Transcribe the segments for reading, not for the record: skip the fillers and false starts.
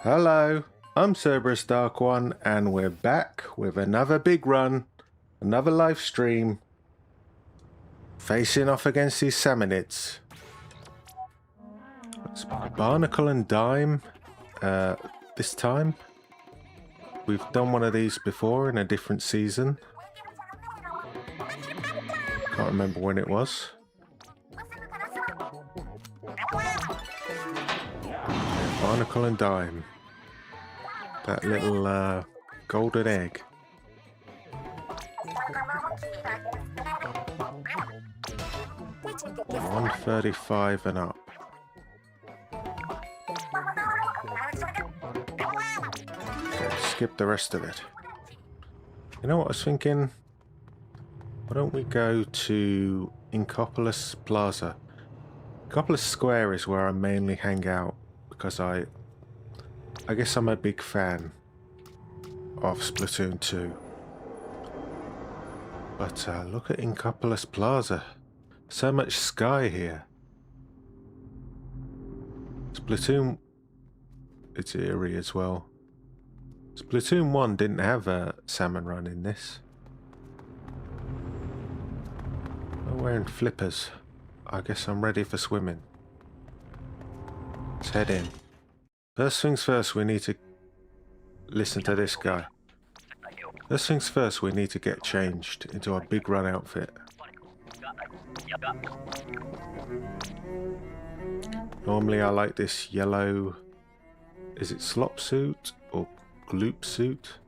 Hello, I'm Cerberus Dark One, and we're back with another big run, another live stream, facing off against these salmonids. It's Barnacle and Dime. This time, we've done one of these before in a different season. Can't remember when it was. Barnacle and Dime. That little golden egg. $135 and up. Okay, skip the rest of it. You know what I was thinking? Why don't we go to Inkopolis Plaza? Inkopolis Square is where I mainly hang out because I guess I'm a big fan of Splatoon 2. But look at Inkopolis Plaza. So much sky here. Splatoon... it's eerie as well. Splatoon 1 didn't have a Salmon Run in this. I'm wearing flippers. I guess I'm ready for swimming. Let's head in. First things first, we need to listen to this guy. First things first, we need to get changed into our big run outfit. Normally I like this yellow, is it slop suit or gloop suit?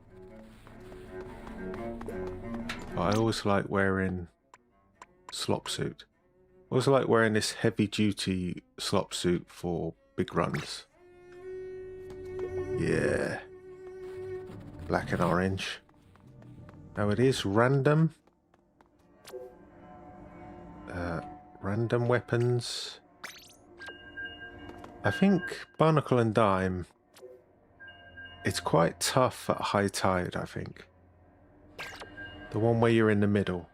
But I always like wearing slop suit. I always like wearing this heavy duty slop suit for big runs. Yeah. Black and orange. Now it is random. Random weapons. I think Barnacle and Dime, it's quite tough at high tide, I think. The one where you're in the middle.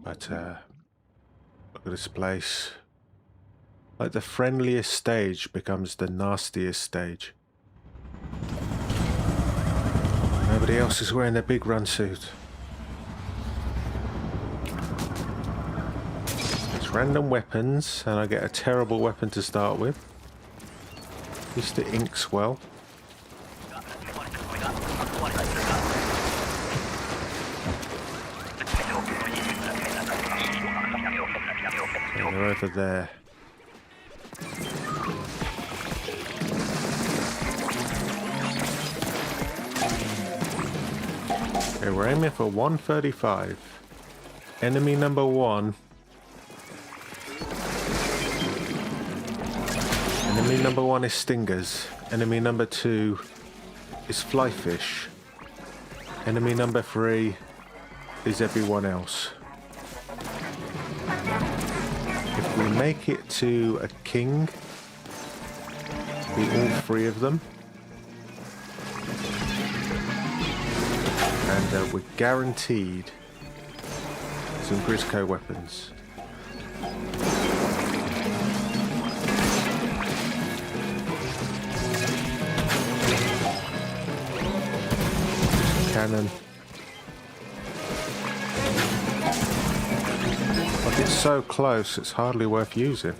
But look at this place. Like the friendliest stage becomes the nastiest stage. Nobody else is wearing a big run suit. It's random weapons, and I get a terrible weapon to start with. At least it inks well. Okay, they're over there. Okay, we're aiming for 135. Enemy number 1. Enemy number 1 is stingers. Enemy number 2 is flyfish. Enemy number 3 is everyone else. If we make it to a king, be all 3 of them. And we're guaranteed some Grisco weapons. Cannon. Like it's so close, it's hardly worth using.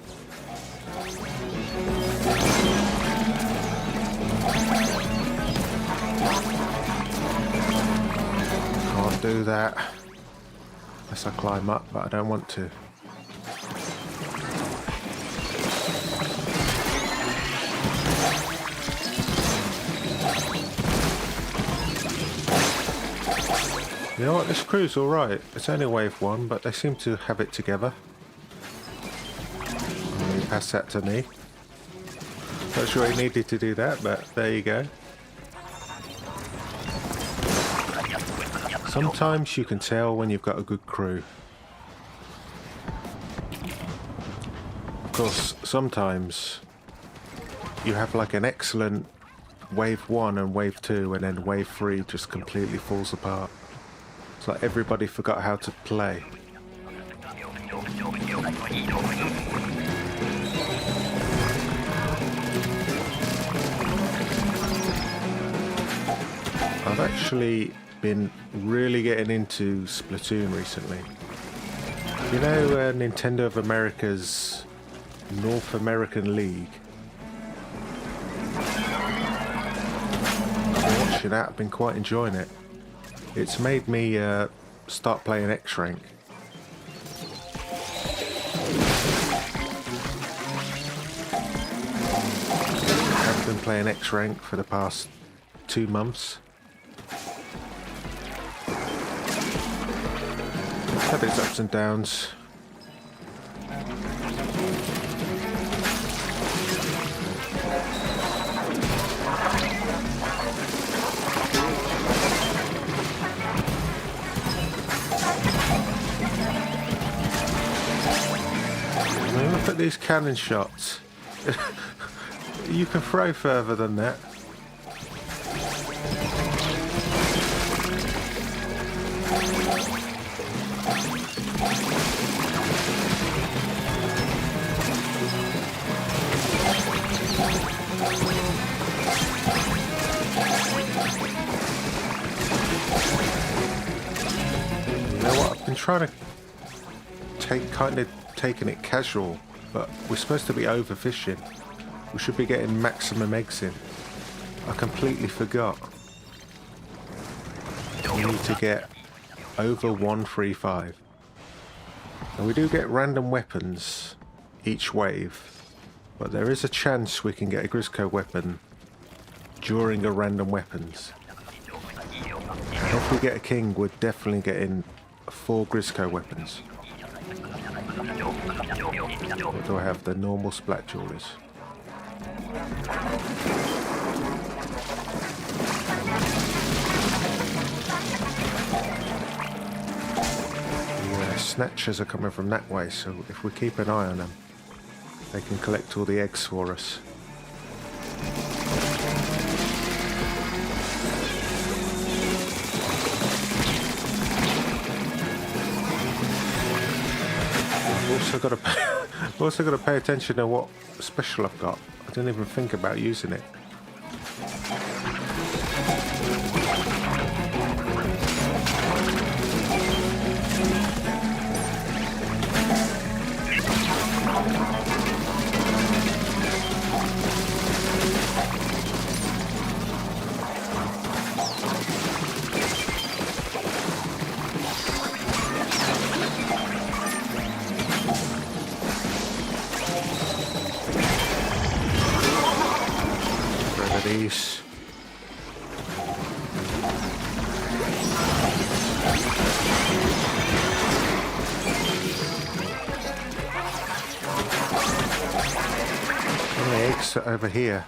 Do that unless I climb up, but I don't want to. You know what, this crew's alright. It's only wave 1, but they seem to have it together. And he passed that to me. Not sure he needed to do that, but there you go. Sometimes you can tell when you've got a good crew. Of course, sometimes you have like an excellent wave 1 and wave 2, and then wave 3 just completely falls apart. It's like everybody forgot how to play. actually been really getting into Splatoon recently. You know Nintendo of America's North American League? Watching that, I've been quite enjoying it. It's made me start playing X-Rank. I've been playing X-Rank for the past 2 months. Had its ups and downs. Look at these cannon shots. You can throw further than that. You know what? I've been trying to taking it casual, but we're supposed to be overfishing. We should be getting maximum eggs in. I completely forgot. We need to get over 135. And we do get random weapons each wave, but there is a chance we can get a Grisco weapon during a random weapons. And if we get a king, we're definitely getting 4 Grisco weapons. What do I have? The normal splat jewelers. The snatchers are coming from that way, so if we keep an eye on them, they can collect all the eggs for us. I've also got to pay attention to what special I've got. I didn't even think about using it. These. Oh, the eggs are over here.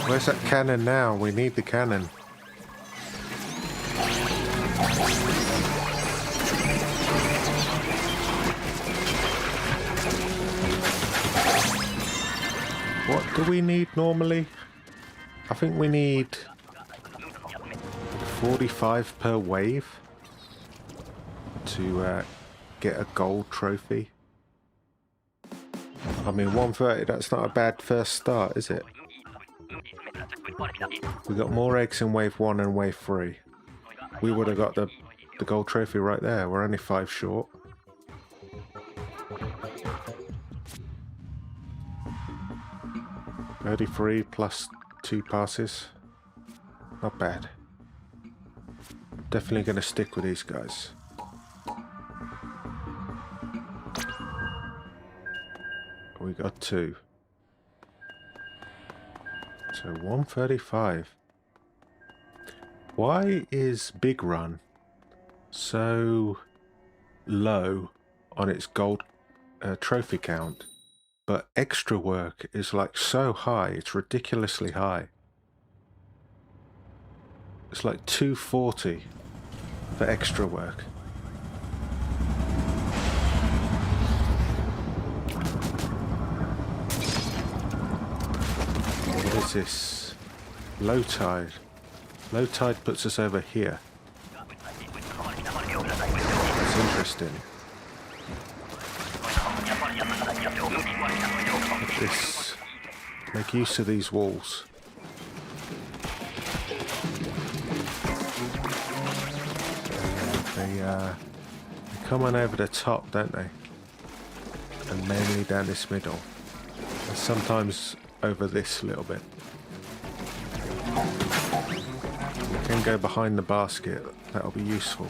Where's that cannon now? We need the cannon. What do we need normally? I think we need 45 per wave to get a gold trophy. I mean, 130, that's not a bad first start, is it? We got more eggs in wave 1 and wave 3. We would have got the gold trophy right there. We're only 5 short. $33 plus 2 passes. Not bad. Definitely going to stick with these guys. We got 2. So 135. Why is Big Run so low on its gold trophy count, but extra work is like so high? It's ridiculously high. It's like 240 for extra work. What is this? Low tide. Low tide puts us over here. That's interesting. This make use of these walls. They come on over the top, don't they? And mainly down this middle. And sometimes over this little bit. You can go behind the basket, that'll be useful.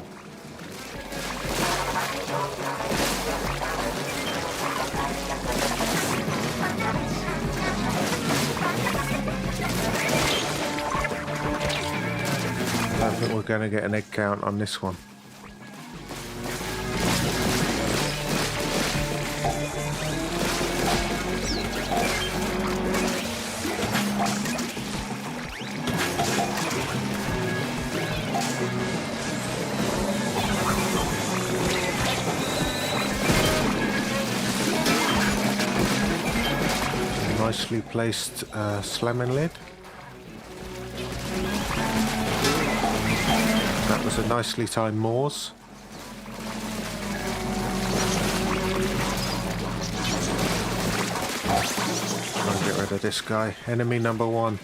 I don't think we're going to get an egg count on this one. Nicely placed slamming lid. That was a nicely timed Moors. Try and get rid of this guy. Enemy number one.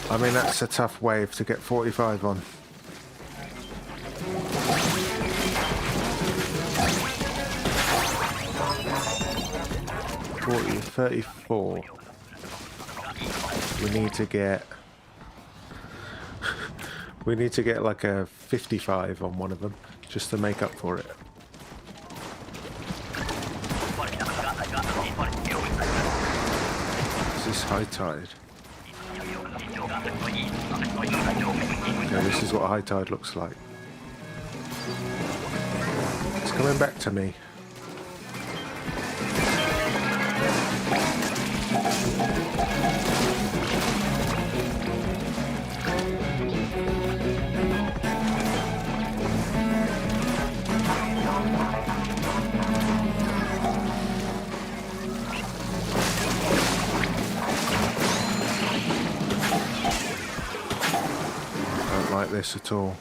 I mean, that's a tough wave to get 45 on. 34. We need to get like a 55 on one of them just to make up for it. Is this high tide? Okay, this is what a high tide looks like. It's coming back to me. Don't like this at all.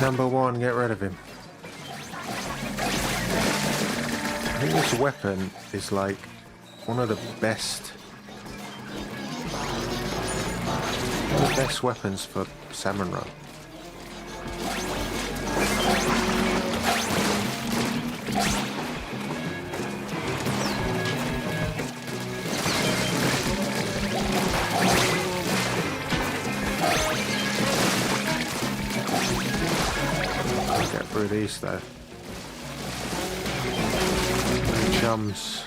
Number one, get rid of him. I think this weapon is like one of the best weapons for Salmon Run. Get through these though. Chums.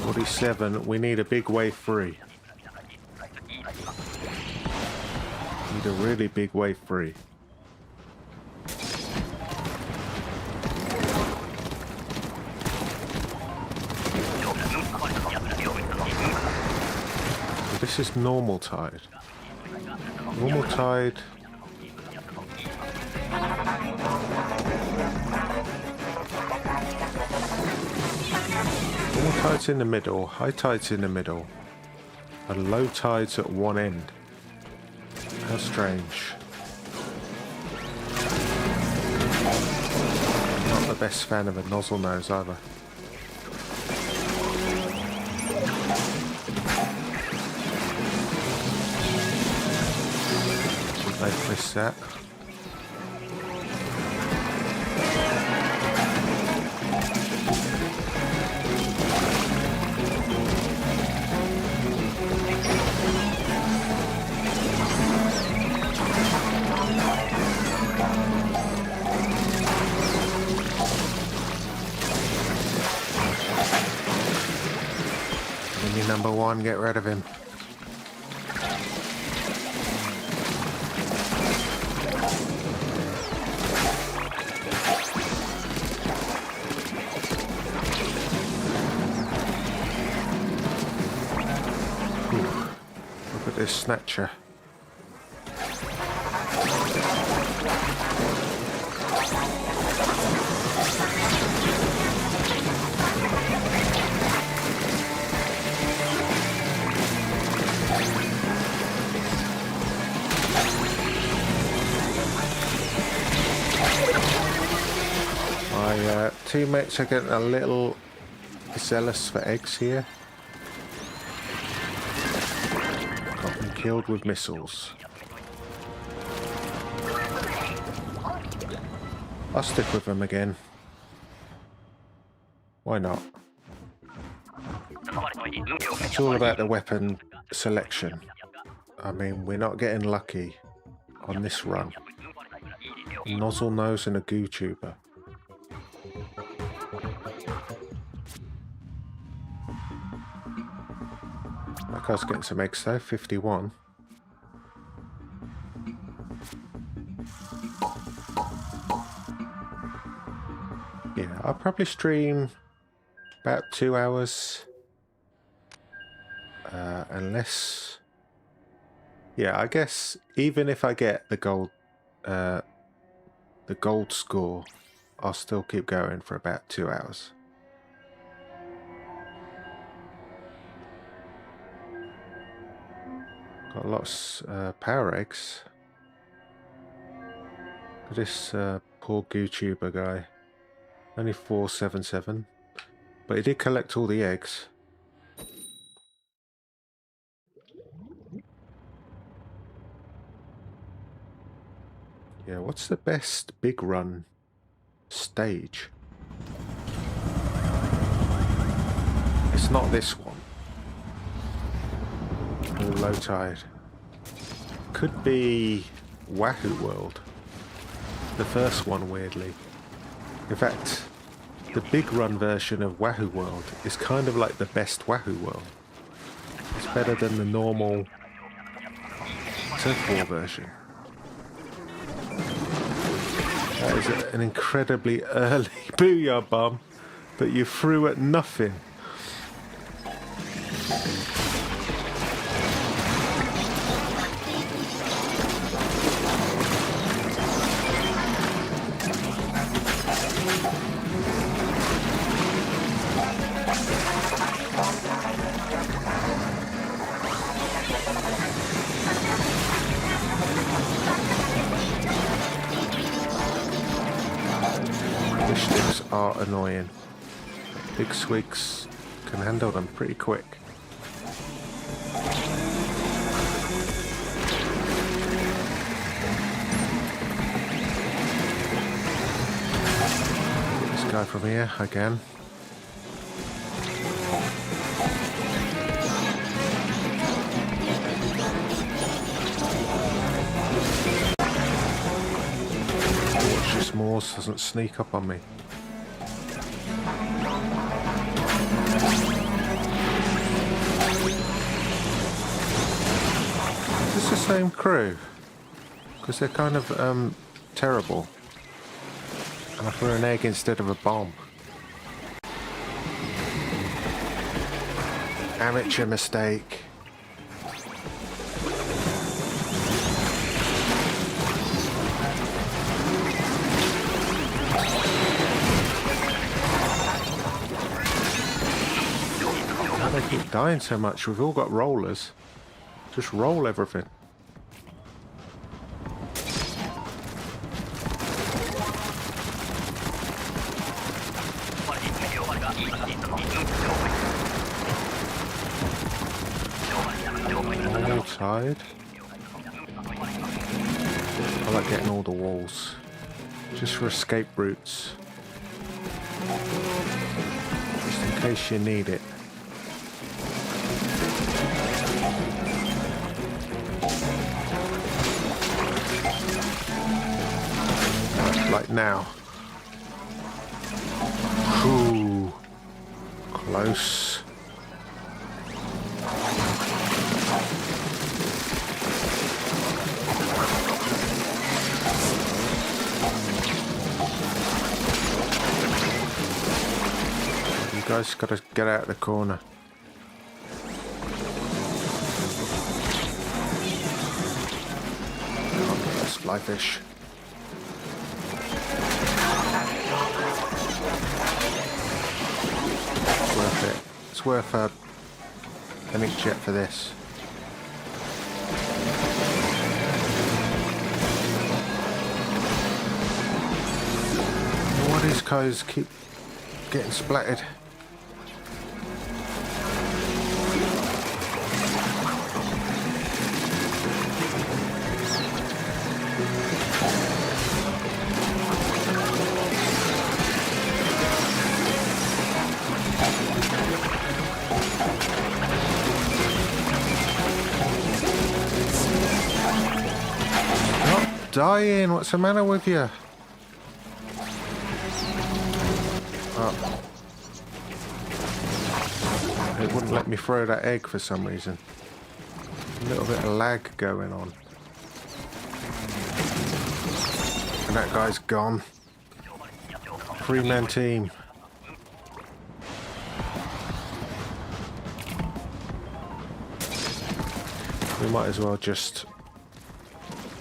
47. We need a big wave 3. Need a really big wave 3. This is normal tide. Normal tide. Normal tide's in the middle, high tide's in the middle, and low tide's at one end. How strange. Not the best fan of a nozzle nose either. They've missed that. Enemy number one, get rid of him. this snatcher. My teammates are getting a little zealous for eggs here. Got them killed with missiles. I'll stick with them again. Why not? It's all about the weapon selection. I mean, we're not getting lucky on this run. Nozzle nose and a goo tuber. That guy's getting some eggs though, 51. Yeah, I'll probably stream about 2 hours. Unless... Yeah, I guess even if I get the gold score, I'll still keep going for about 2 hours. Got lots power eggs. Look at this poor GooTuber guy. Only 477. But he did collect all the eggs. Yeah, what's the best big run stage? It's not this one. Or low tide. Could be Wahoo World. The first one, weirdly. In fact, the big run version of Wahoo World is kind of like the best Wahoo World. It's better than the normal Turf War version. That is an incredibly early booyah bomb that you threw at nothing. Sticks are annoying. Big swigs can handle them pretty quick. Get this guy from here again. Morse doesn't sneak up on me. Is this the same crew? Because they're kind of terrible. And I threw an egg instead of a bomb. Amateur mistake. They keep dying so much. We've all got rollers. Just roll everything. All tired. I like getting all the walls. Just for escape routes. Just in case you need it. Like now. Ooh, close. You guys gotta get out of the corner. Fly fish. It's worth it. It's worth an inkjet for this. Why these guys keep getting splattered? Dying, what's the matter with you? Oh. It wouldn't let me throw that egg for some reason. A little bit of lag going on. And that guy's gone. 3-man team. We might as well just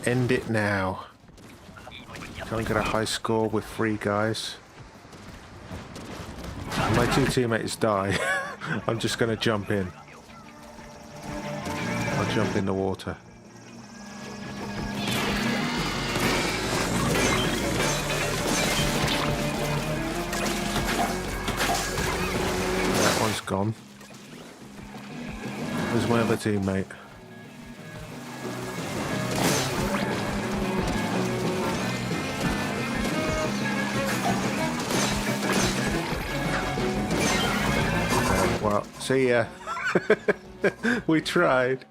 end it now. Can't get a high score with 3 guys. My 2 teammates die. I'm just going to jump in. I'll jump in the water. That one's gone. Where's my other teammate? Well, see ya. We tried.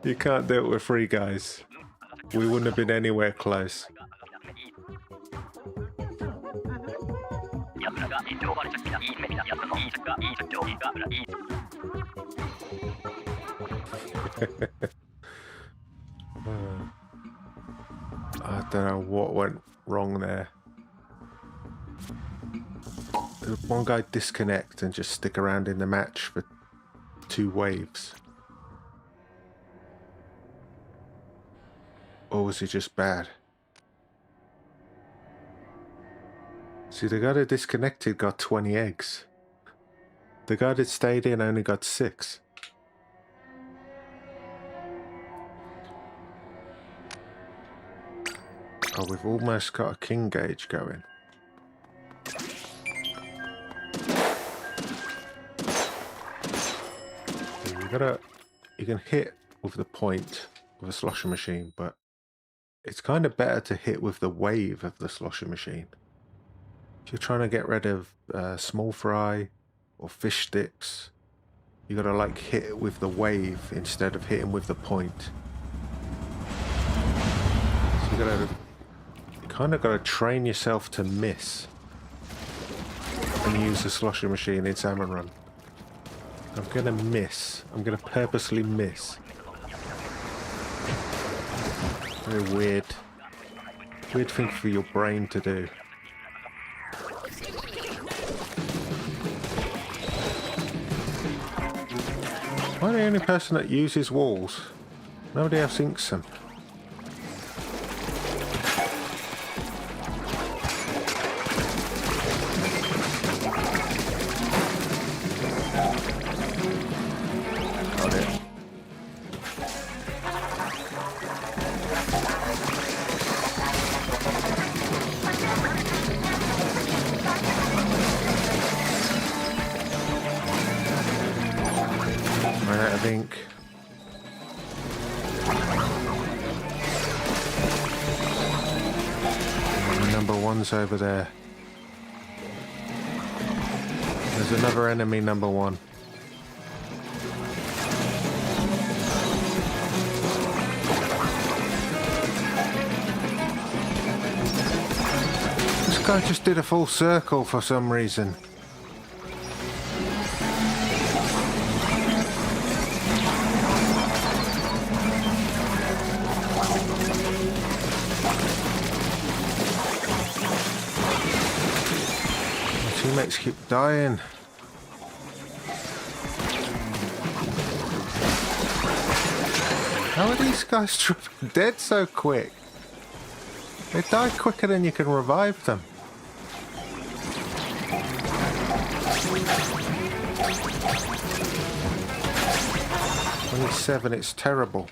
You can't do it with 3 guys. We wouldn't have been anywhere close. I don't know what went wrong there. Did one guy disconnect and just stick around in the match for 2 waves? Or was he just bad? See, the guy that disconnected got 20 eggs. The guy that stayed in only got 6. Oh, we've almost got a king gauge going. You can hit with the point of a slosher machine, but it's kind of better to hit with the wave of the slosher machine. If you're trying to get rid of small fry or fish sticks, you gotta like hit it with the wave instead of hitting with the point. So you kind of gotta train yourself to miss and use the slosher machine in Salmon Run. I'm gonna miss. I'm gonna purposely miss. Very weird. Weird thing for your brain to do. Am I the only person that uses walls? Nobody else inks them. Ink. Number 1's over there. There's another enemy, number 1. This guy just did a full circle for some reason. Teammates keep dying. How are these guys dropping dead so quick? They die quicker than you can revive them. 27, it's terrible.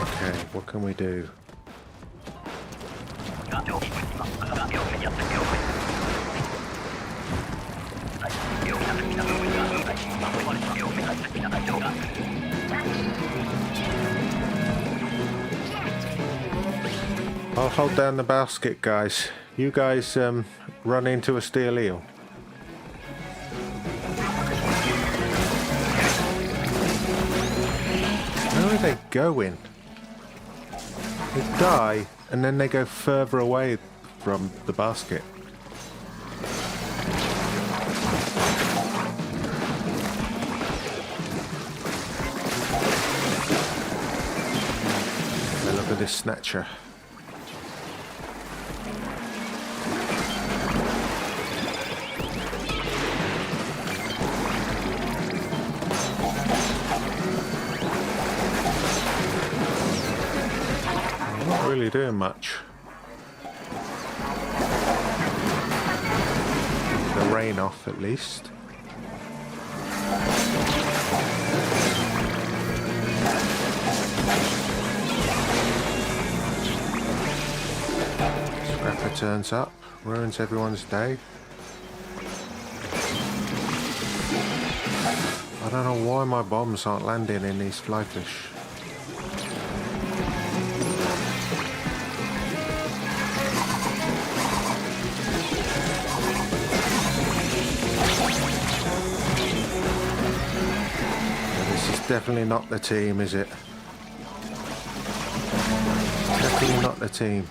Okay, what can we do? I'll hold down the basket, guys. You guys run into a steel eel. Where are they going? They die and then they go further away from the basket. Now look at this snatcher. Really doing much. The rain off at least. Scrapper turns up, ruins everyone's day. I don't know why my bombs aren't landing in these flyfish. Definitely not the team, is it? Definitely not the team.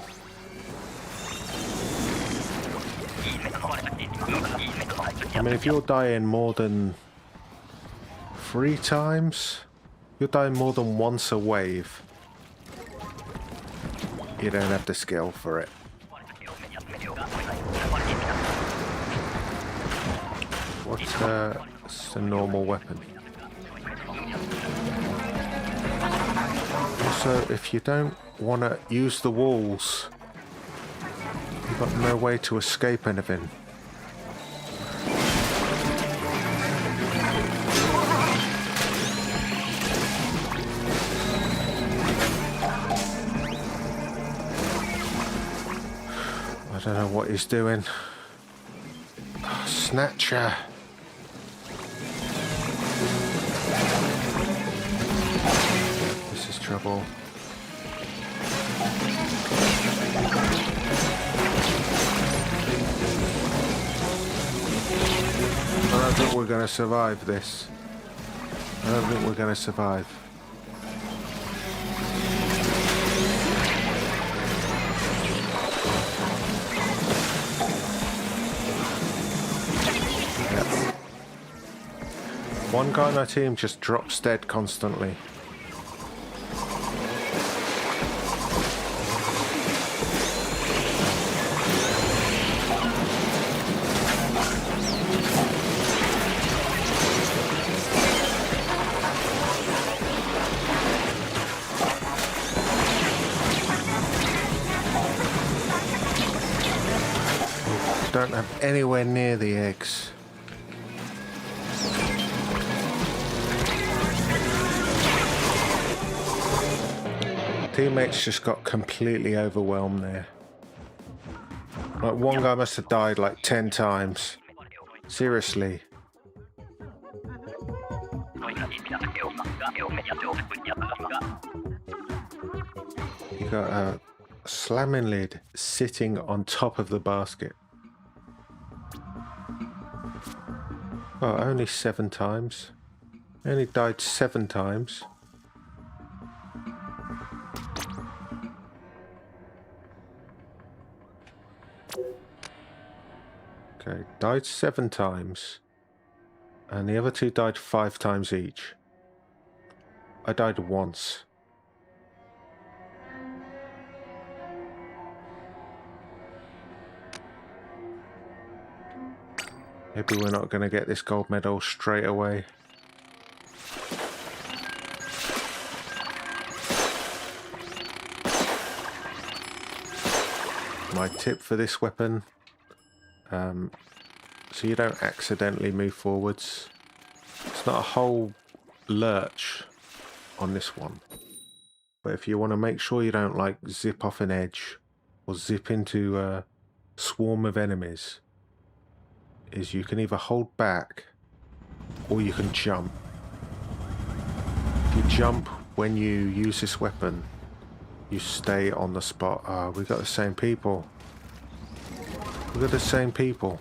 I mean, if you're dying more than 3 times, you're dying more than once a wave, you don't have the skill for it. What's a normal weapon? Also, if you don't want to use the walls, you've got no way to escape anything. I don't know what he's doing. Oh, snatcher. Trouble. I don't think we're going to survive this. I don't think we're going to survive. Yeah. One guy on our team just drops dead constantly. Don't have anywhere near the eggs. Teammates just got completely overwhelmed there. Like, one guy must have died like 10 times. Seriously. You got a slamming lid sitting on top of the basket. Oh, only 7 times. Only died 7 times. Okay, died 7 times. And the other 2 died 5 times each. I died once. Maybe we're not going to get this gold medal straight away. My tip for this weapon, so you don't accidentally move forwards. It's not a whole lurch on this one. But if you want to make sure you don't like zip off an edge or zip into a swarm of enemies, is you can either hold back or you can jump. If you jump when you use this weapon, you stay on the spot. Ah, we got the same people. We got the same people.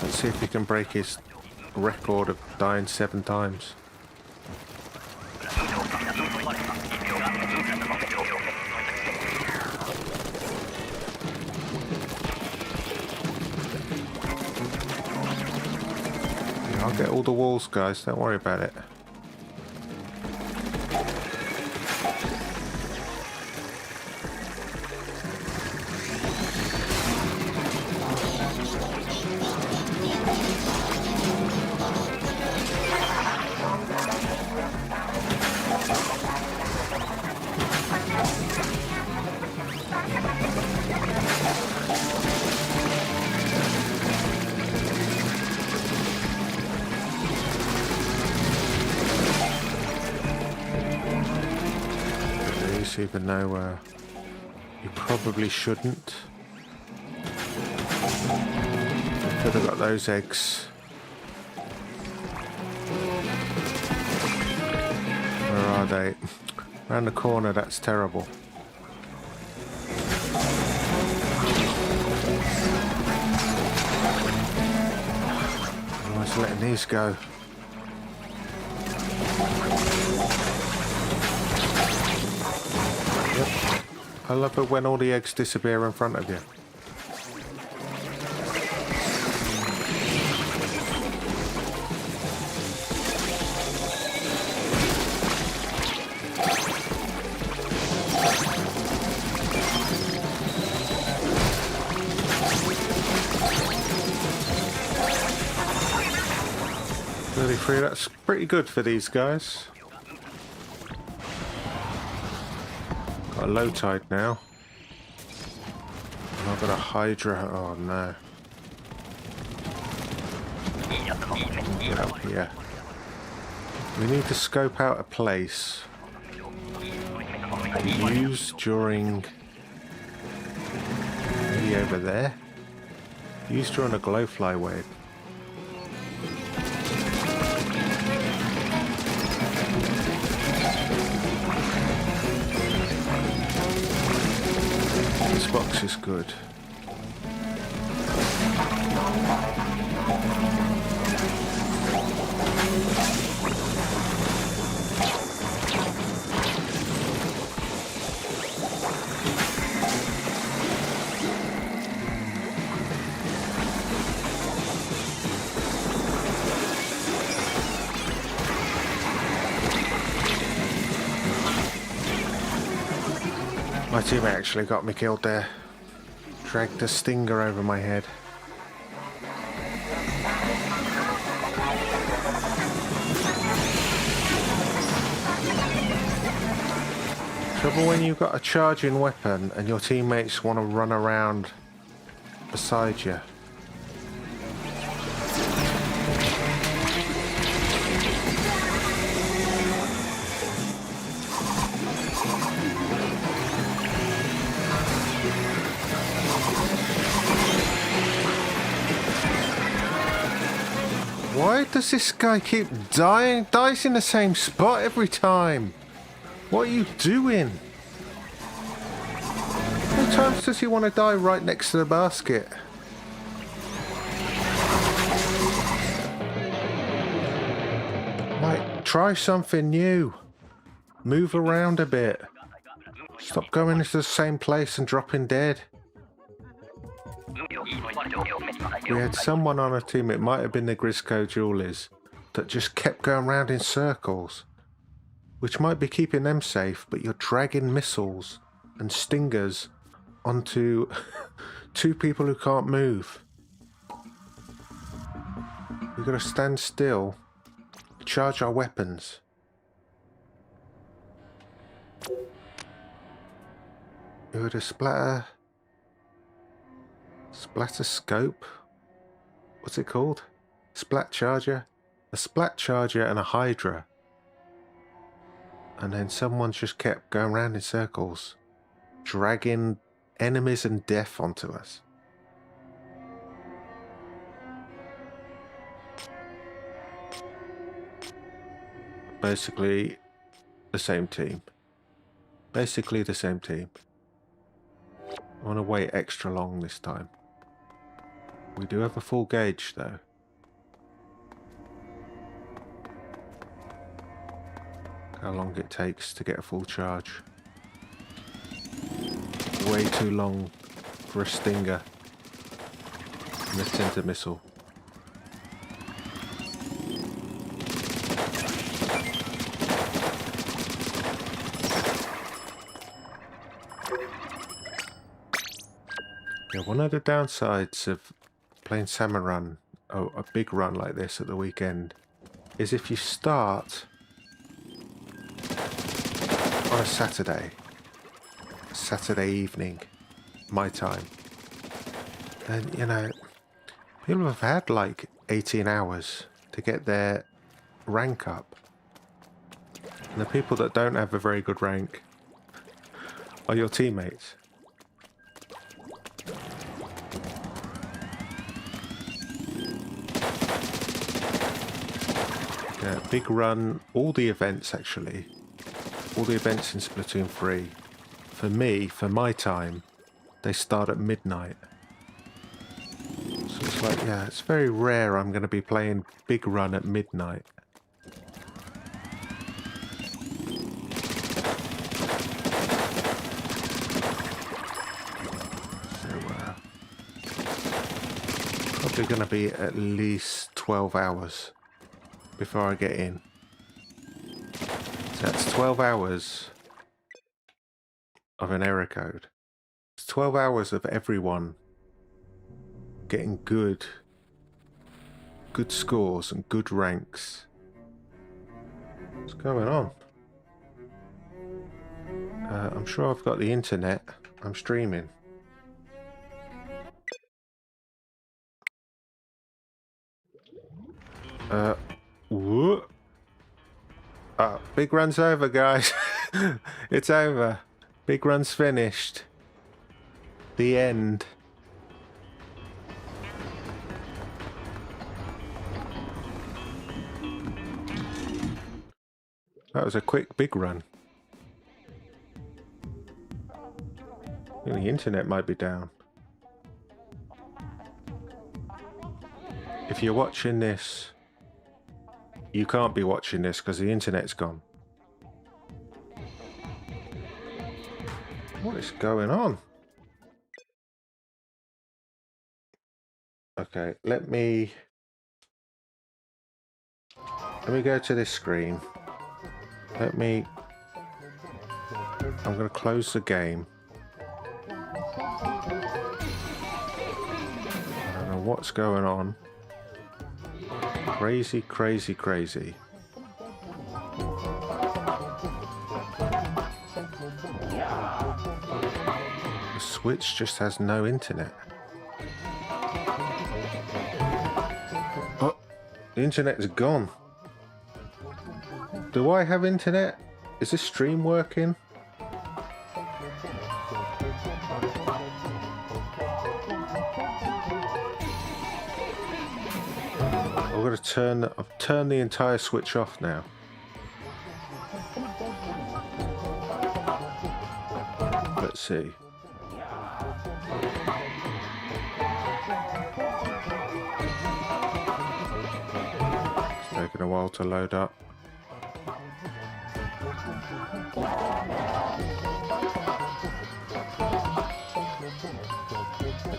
Let's see if he can break his record of dying 7 times. Yeah, I'll get all the walls, guys. Don't worry about it. Even though you probably shouldn't. Could have got those eggs. Where are they? Around the corner, that's terrible. I was letting these go. I love it when all the eggs disappear in front of you. That's pretty good for these guys. Got a low tide now. And I've got a Hydra. Oh no. Get up here. We need to scope out a place and use during. Maybe over there. Use during a glowfly wave. This box is good. My teammate actually got me killed there. Dragged a stinger over my head. Trouble when you've got a charging weapon and your teammates want to run around beside you. Why does this guy keep dying? Dies in the same spot every time. What are you doing? How many times does he want to die right next to the basket? Like, try something new. Move around a bit. Stop going into the same place and dropping dead. We had someone on our team, it might have been the Grisco Jewelers, that just kept going around in circles, which might be keeping them safe, but you're dragging missiles and stingers onto two people who can't move. We've got to stand still, charge our weapons. We had a splatter scope. What's it called? Splat charger? A splat charger and a hydra. And then someone just kept going around in circles, dragging enemies and death onto us. Basically the same team. Basically the same team. I want to wait extra long this time. We do have a full gauge though. How long it takes to get a full charge. Way too long for a stinger and a tender missile. Yeah, one of the downsides of playing Salmon Run, a big run like this at the weekend, is if you start on a Saturday evening, my time, then, you know, people have had like 18 hours to get their rank up. And the people that don't have a very good rank are your teammates. Yeah, big run, all the events actually. All the events in Splatoon 3, for me, for my time, they start at midnight. So it's like, yeah, it's very rare I'm going to be playing big run at midnight. So, probably going to be at least 12 hours before I get in. That's 12 hours of an error code. It's 12 hours of everyone getting good scores and good ranks. What's going on? I'm sure I've got the internet. I'm streaming. Whoop. Big run's over, guys. It's over. Big run's finished. The end. That was a quick big run. I think the internet might be down. If you're watching this, you can't be watching this because the internet's gone. What is going on? Okay, let me go to this screen. I'm going to close the game. I don't know what's going on. Crazy, crazy, crazy. The Switch just has no internet. Oh, the internet is gone. Do I have internet? Is this stream working? I've got to turn the entire Switch off now. Let's see. It's taking a while to load up.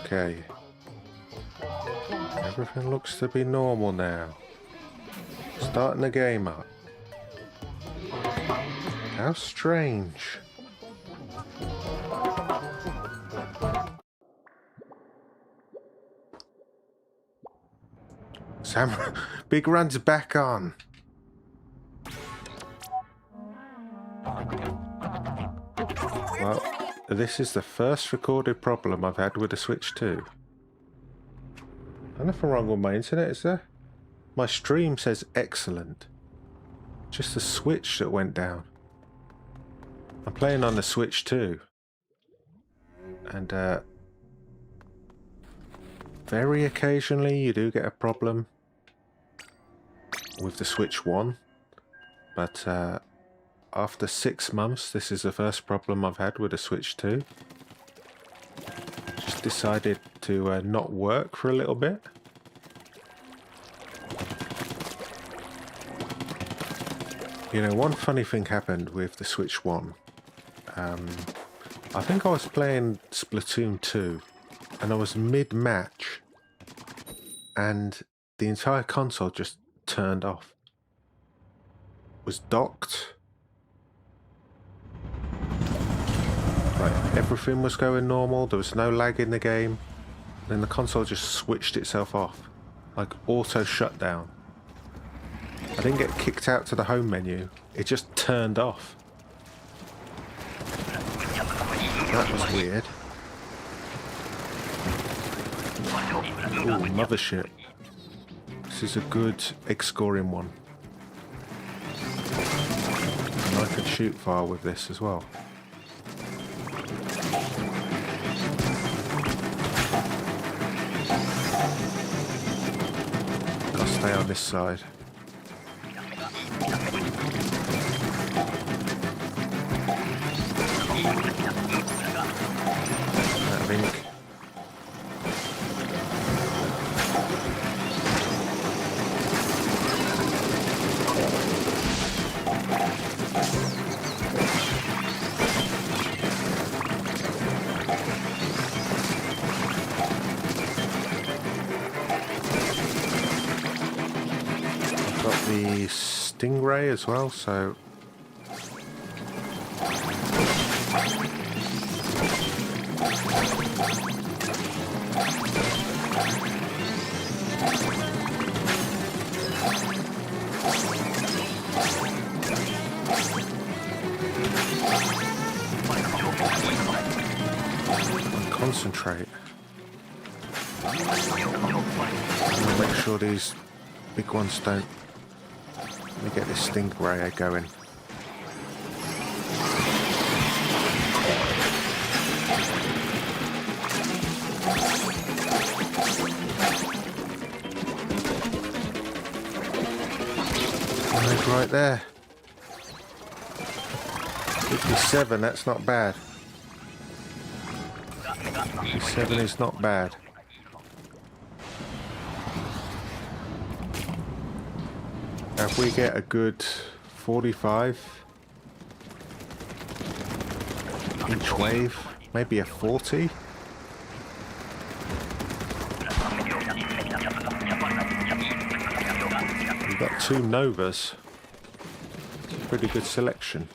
Okay. Everything looks to be normal now. Starting the game up. How strange. Big Run's back on. Well, this is the first recorded problem I've had with the Switch 2. There's nothing wrong with my internet, is there? My stream says excellent. Just the Switch that went down. I'm playing on the Switch 2. And very occasionally you do get a problem with the Switch 1. But after 6 months, this is the first problem I've had with the Switch 2. Just decided to not work for a little bit. You know, one funny thing happened with the Switch 1. I think I was playing Splatoon 2 and I was mid-match and the entire console just turned off. It was docked. Like, everything was going normal, there was no lag in the game. Then the console just switched itself off. Like auto shutdown. I didn't get kicked out to the home menu, it just turned off. That was weird. Ooh, mothership. This is a good egg scoring one. And I can shoot far with this as well. Gotta stay on this side. I think. I've got the Stingray as well, so concentrate. Make sure these big ones don't. Let me get this Stingray going. And right there. 57, that's not bad. 57 is not bad. Now if we get a good 45 each wave, maybe a 40. We've got 2 Novas. Pretty good selection.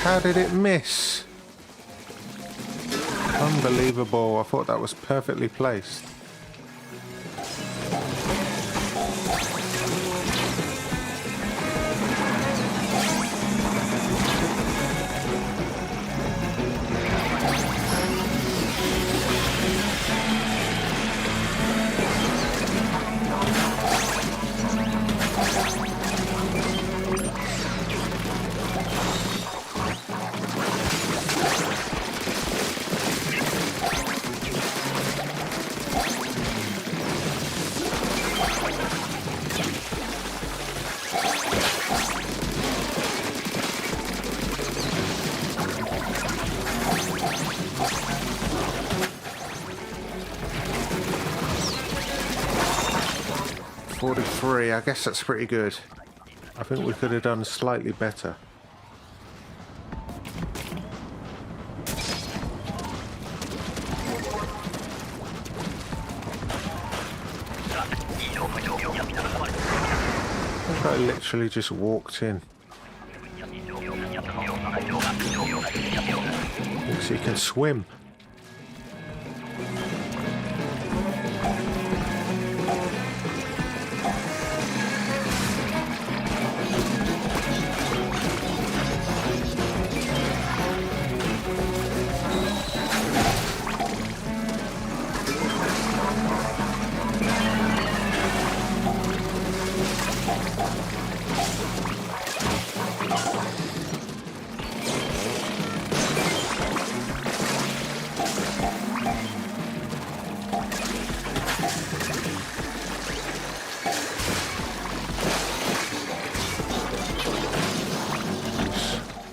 How did it miss? Unbelievable. I thought that was perfectly placed. 43. I guess that's pretty good. I think we could have done slightly better. I think I literally just walked in. Thinks he can swim.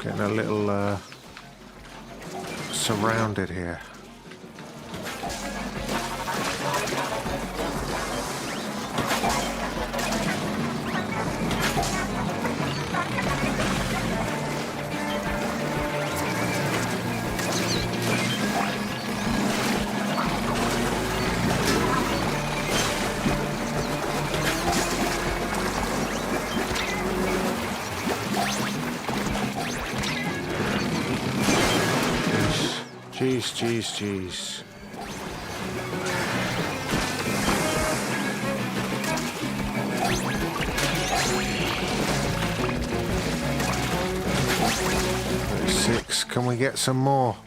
Getting a little surrounded here. Jeez. Six. Can we get some more?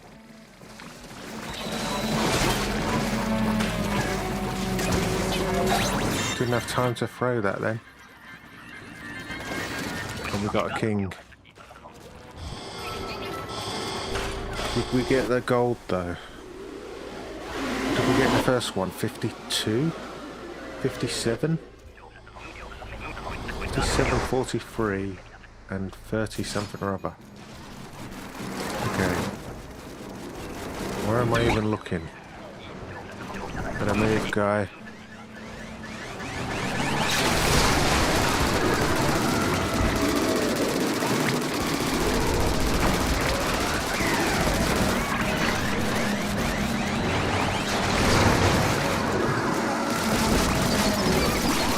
Didn't have time to throw that then. And we got a king. Did we get the gold though? Did we get the first one? 52? 57? 57, 43 and 30 something or other. Okay. Where am I even looking? Gonna move, guy.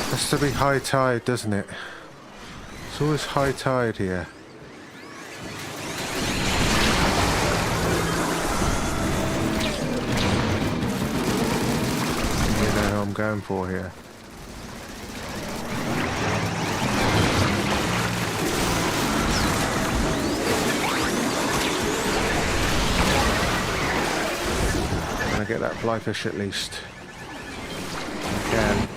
Has to be high tide, doesn't it? It's always high tide here. You know who I'm going for here. I'm gonna get that fly fish at least. I can.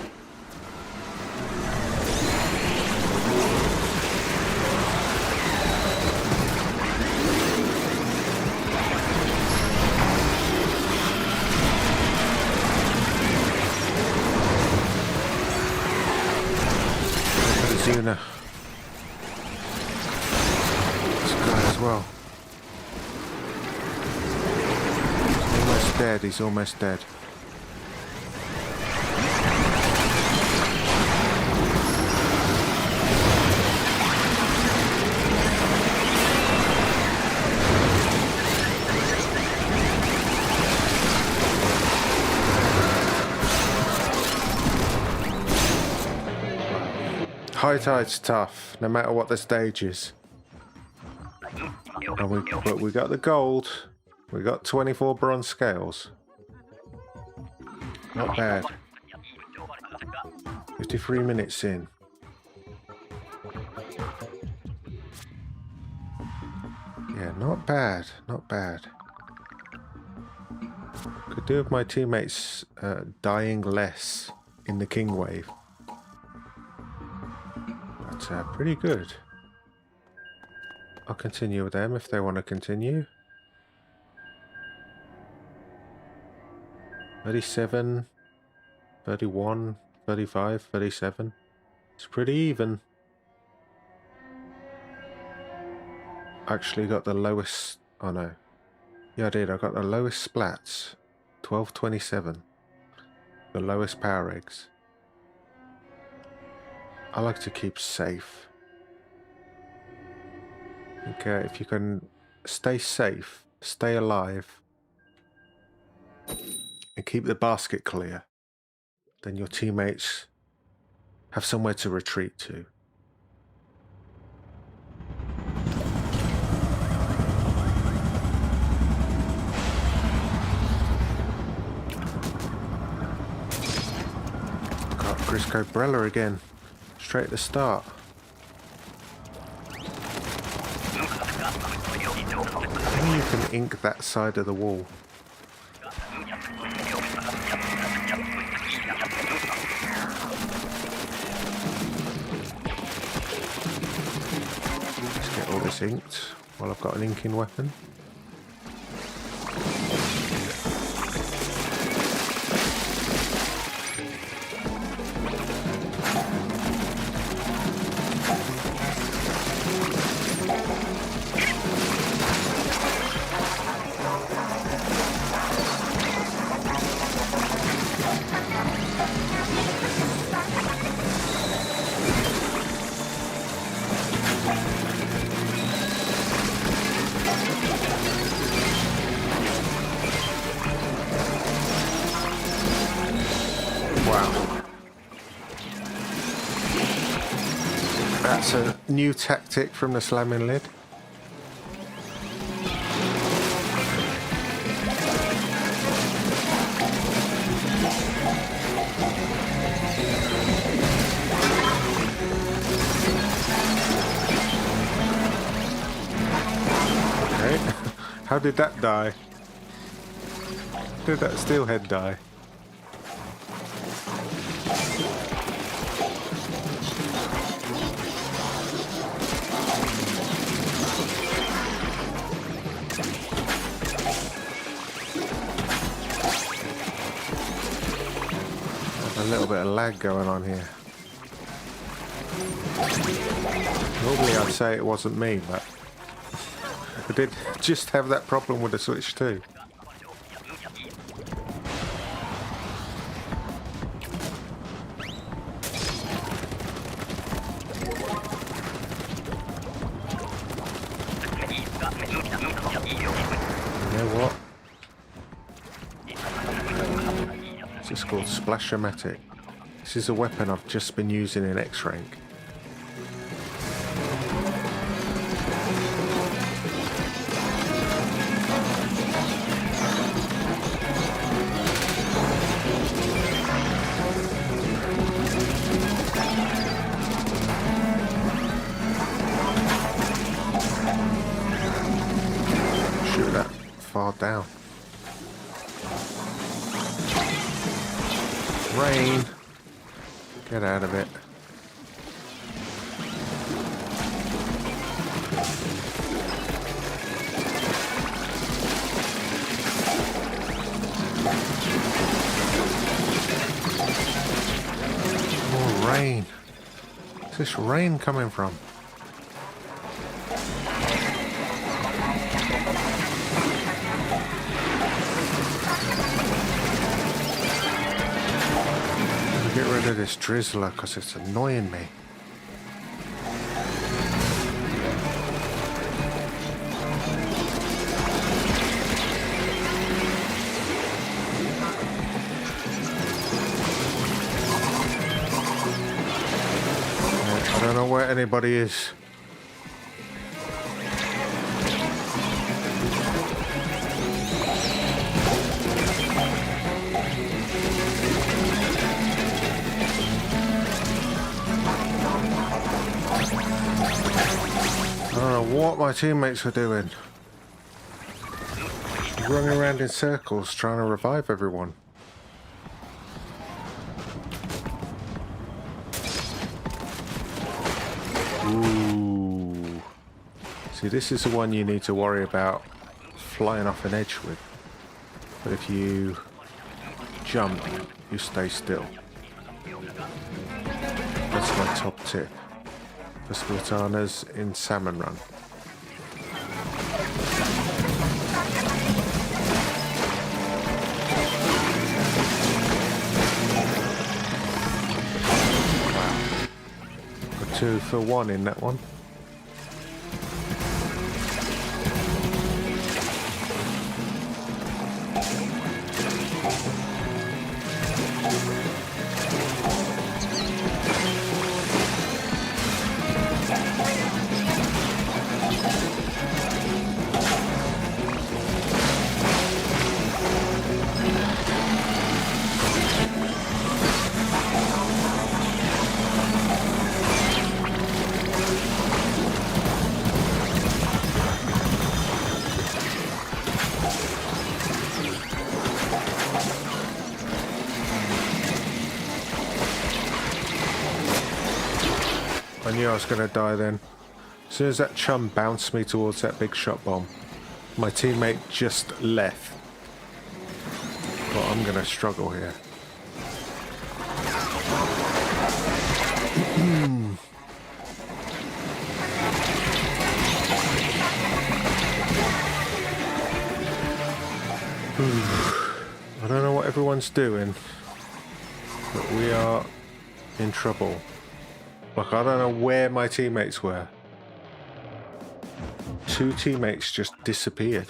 This guy as well. He's almost dead, he's almost dead. High tide's tough, no matter what the stage is. But we got the gold. We got 24 bronze scales. Not bad. 53 minutes in. Yeah, not bad, not bad. Could do with my teammates dying less in the king wave. Pretty good. I'll continue with them if they want to continue. 37, 31, 35, 37. It's pretty even. Actually got the lowest... Oh no. Yeah, I did. I got the lowest splats. 1227. The lowest power eggs. I like to keep safe. Okay, if you can stay safe, stay alive, and keep the basket clear, then your teammates have somewhere to retreat to. Got Grisco Brella again, straight at the start. Maybe you can ink that side of the wall. Let's get all this inked while I've got an inking weapon. That's a new tactic from the slamming lid. Okay, how did that die? How did that steelhead die? A little bit of lag going on here. Normally I'd say it wasn't me, but I did just have that problem with the Switch too. You know what? It's called Splashomatic. This is a weapon I've just been using in X-Rank. Shoot that far down. Rain. Get out of it. More rain. Where's this rain coming from? Get rid of this drizzler because it's annoying me. I don't know where anybody is. I don't know what my teammates were doing. Running around in circles trying to revive everyone. Ooh. See, this is the one you need to worry about flying off an edge with. But if you jump, you stay still. That's my top tip for Splatanas in Salmon Run. Wow. 2 for 1 in that one. I knew I was going to die then. As soon as that chum bounced me towards that big shot bomb, my teammate just left. But I'm going to struggle here. I don't know what everyone's doing, but we are in trouble. Like, I don't know where my teammates were. 2 teammates just disappeared.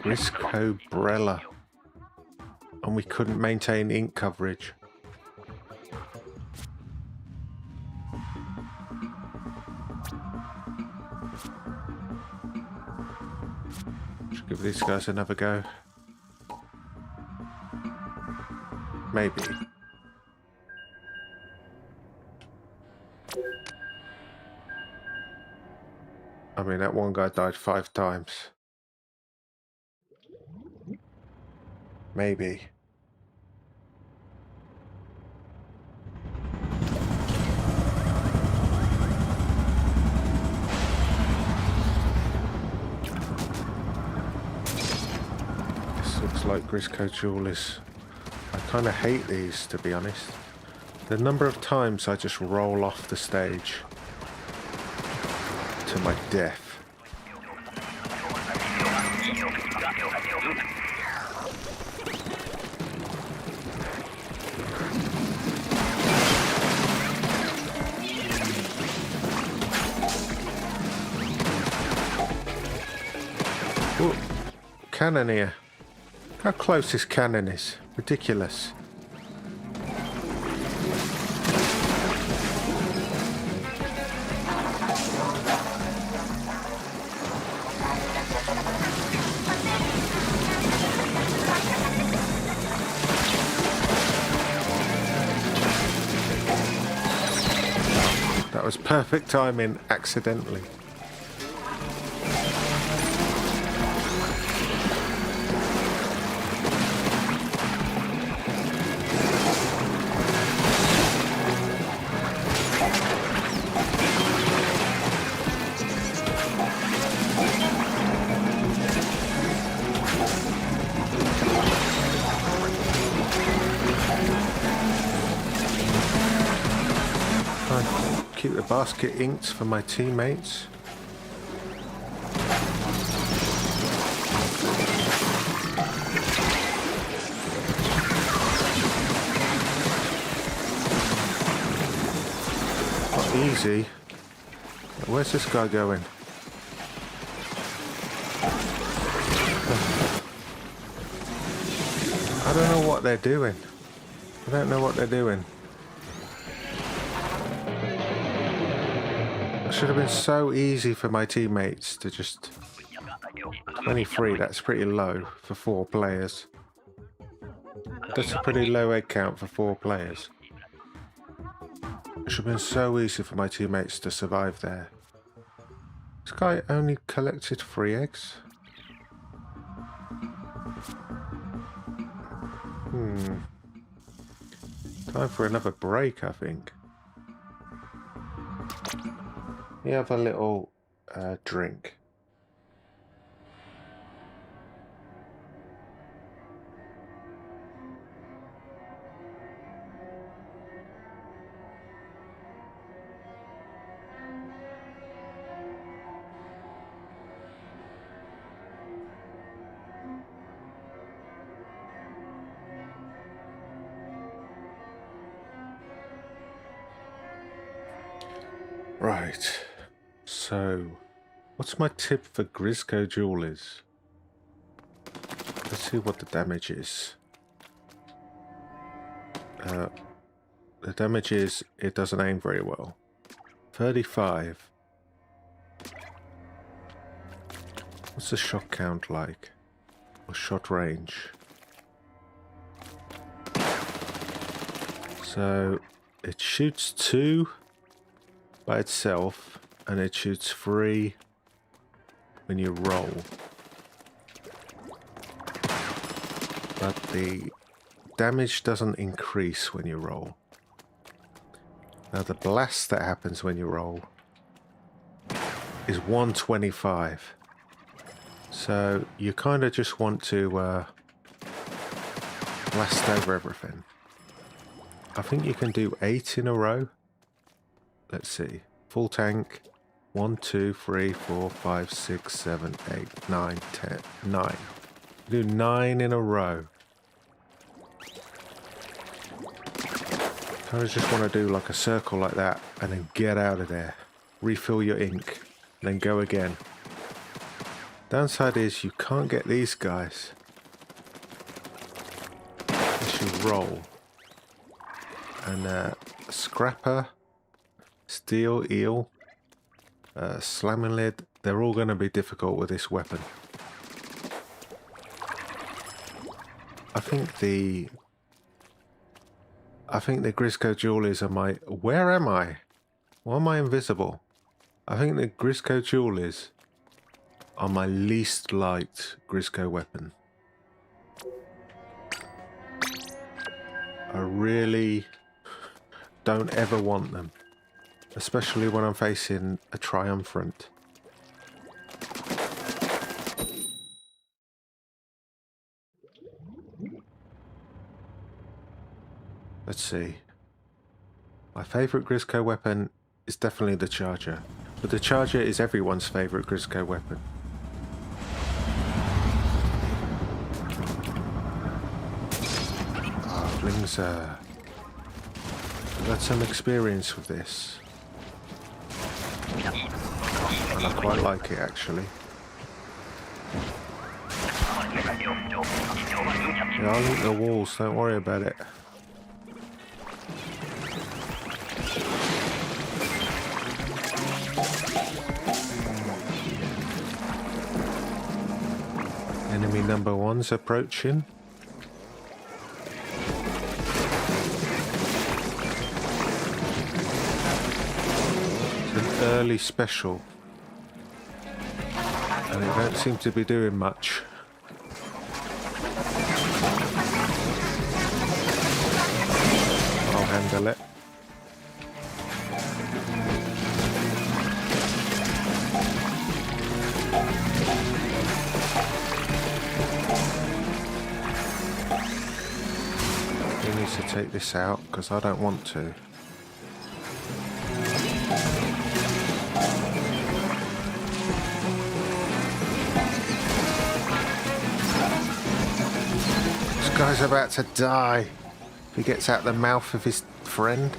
Riscobrella. And we couldn't maintain ink coverage. Should give these guys another go. Maybe. I mean, that one guy died 5 times. Maybe. This looks like Grisco Jewel is... I kind of hate these, to be honest. The number of times I just roll off the stage to my death. Ooh, cannon here. Look how close this cannon is. Ridiculous. That was perfect timing, accidentally. Keep the basket inked for my teammates. Not easy. Where's this guy going? I don't know what they're doing. I don't know what they're doing. It should have been so easy for my teammates to just... 23, that's pretty low for 4 players. That's a pretty low egg count for 4 players. It should have been so easy for my teammates to survive there. This guy only collected 3 eggs? Time for another break, I think. You have a little drink. Right. So, what's my tip for Grisco Jewelers? Let's see what the damage is. The damage is it doesn't aim very well. 35. What's the shot count like? Or shot range? So it shoots 2 by itself and it shoots 3 when you roll. But the damage doesn't increase when you roll. Now the blast that happens when you roll is 125. So you kind of just want to blast over everything. I think you can do 8 in a row. Let's see. Full tank. 1, 2, 3, 4, 5, 6, 7, 8, 9, 10, 9. Do 9 in a row. I just want to do like a circle like that and then get out of there. Refill your ink and then go again. Downside is you can't get these guys unless you roll. And Scrapper, Steel Eel, Slamming Lid, they're all going to be difficult with this weapon. I think the Grisco Jewelers are my... Where am I? Why am I invisible? I think the Grisco Jewelers are my least liked Grisco weapon. I really don't ever want them. Especially when I'm facing a Triumvirate. Let's see. My favourite Grisco weapon is definitely the Charger. But the Charger is everyone's favourite Grisco weapon. Flings, I've had some experience with this. And I quite like it actually. Yeah, I'll eat the walls, don't worry about it. Enemy number 1's approaching. It's an early special. And it don't seem to be doing much. I'll handle it. He needs to take this out because I don't want to. This guy's about to die. He gets out the mouth of his friend.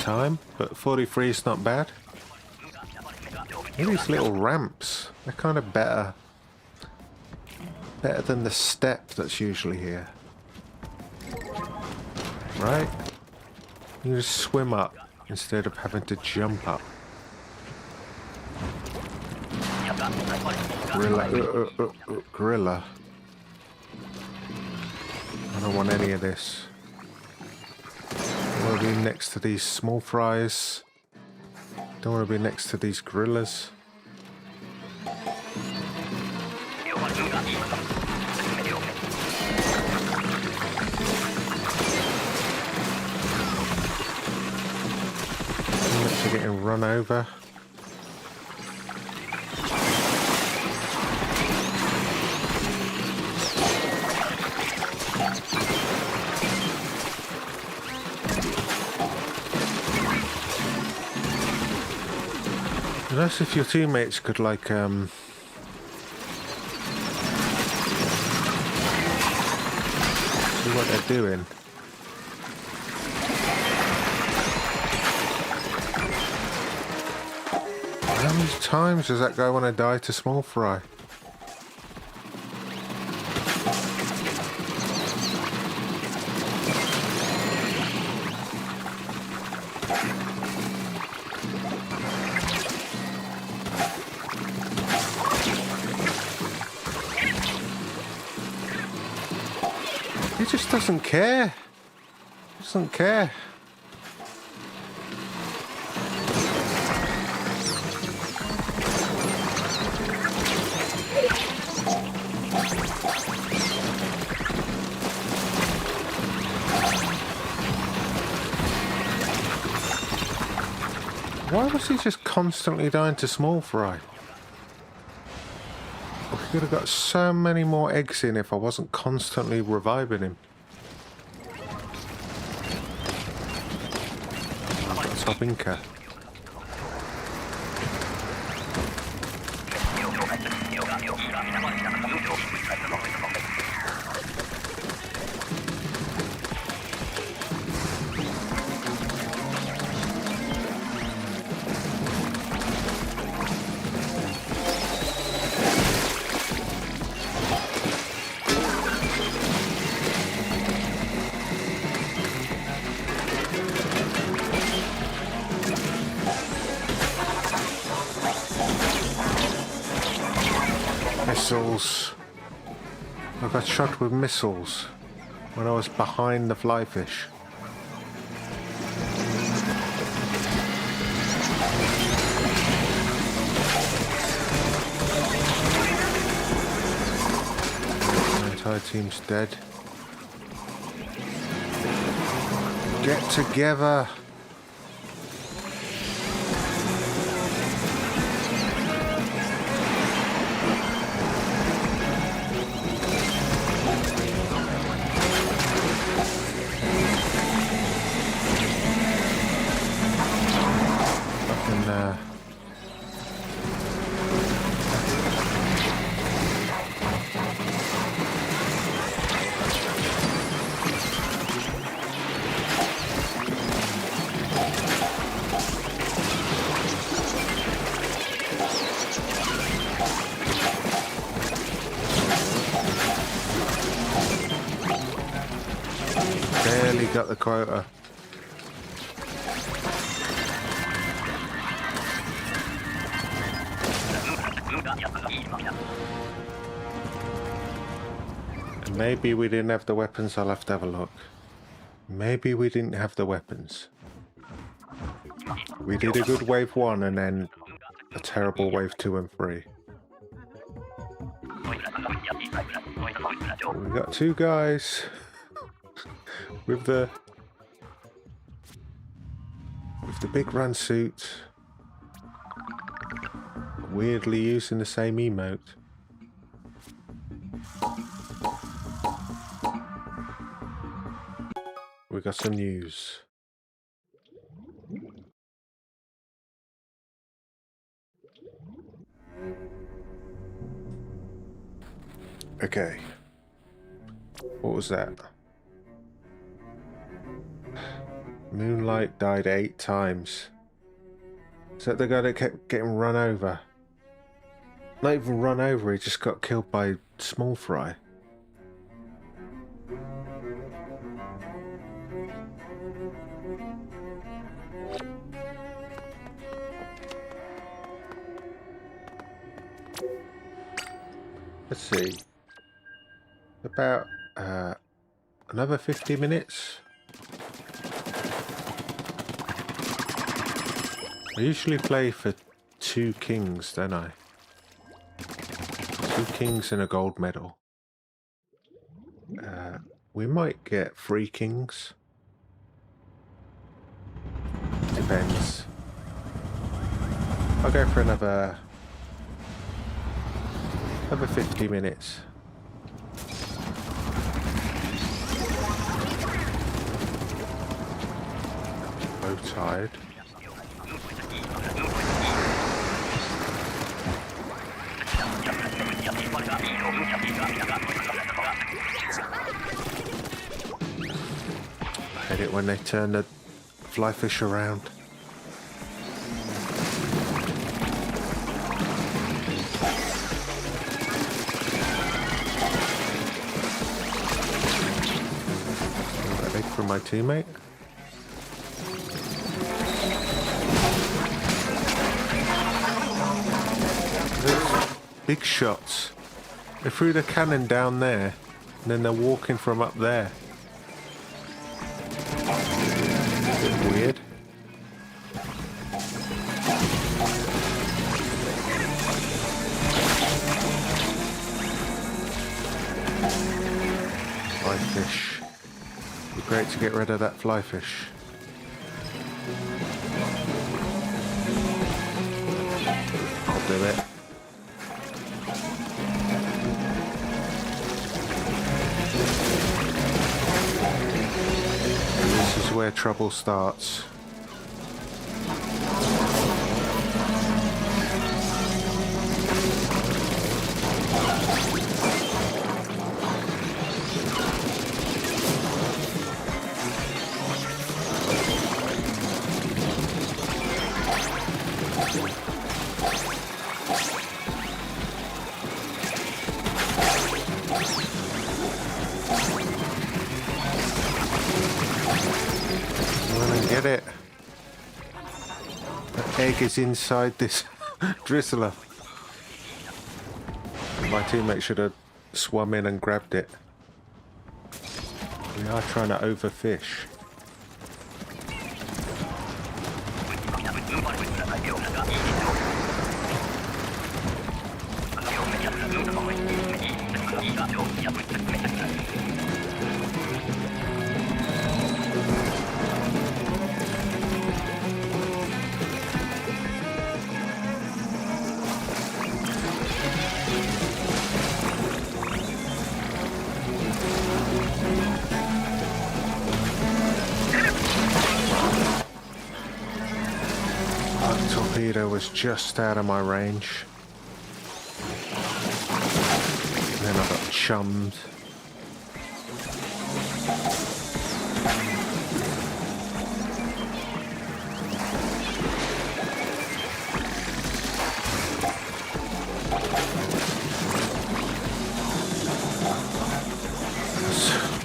Time, but 43 is not bad. These little ramps, they're kind of better than the step that's usually here. Right? You just swim up instead of having to jump up. Gorilla. I don't want any of this. I want to be next to these small fries. Don't want to be next to these gorillas. are getting run over. Unless if your teammates could like see what they're doing. How many times does that guy want to die to small fry? He just doesn't care. Doesn't care. Why was he just constantly dying to small fry? I could have got so many more eggs in if I wasn't constantly reviving him. Topinka. Missiles. I got shot with missiles when I was behind the fly fish. My entire team's dead. Get together. Barely got the quota. And maybe we didn't have the weapons. I'll have to have a look. Maybe we didn't have the weapons. We did a good wave 1 and then a terrible wave 2 and 3. We got 2 guys with the big run suit, weirdly using the same emote. We got some news. Okay. What was that? Moonlight died 8 times. Is that the guy that kept getting run over? Not even run over, he just got killed by small fry. Let's see. About another 50 minutes. I usually play for 2 kings, don't I? 2 kings and a gold medal. We might get 3 kings. Depends. I'll go for another 50 minutes. So tired. I hate it when they turn the fly fish around. Egg from my teammate. Big shots. They threw the cannon down there, and then they're walking from up there. A bit weird. Fly fish. It'd be great to get rid of that fly fish. I'll do it. This is where trouble starts. Get it. The egg is inside this drizzler. My teammate should have swum in and grabbed it. We are trying to overfish. Torpedo was just out of my range. And then I got chummed.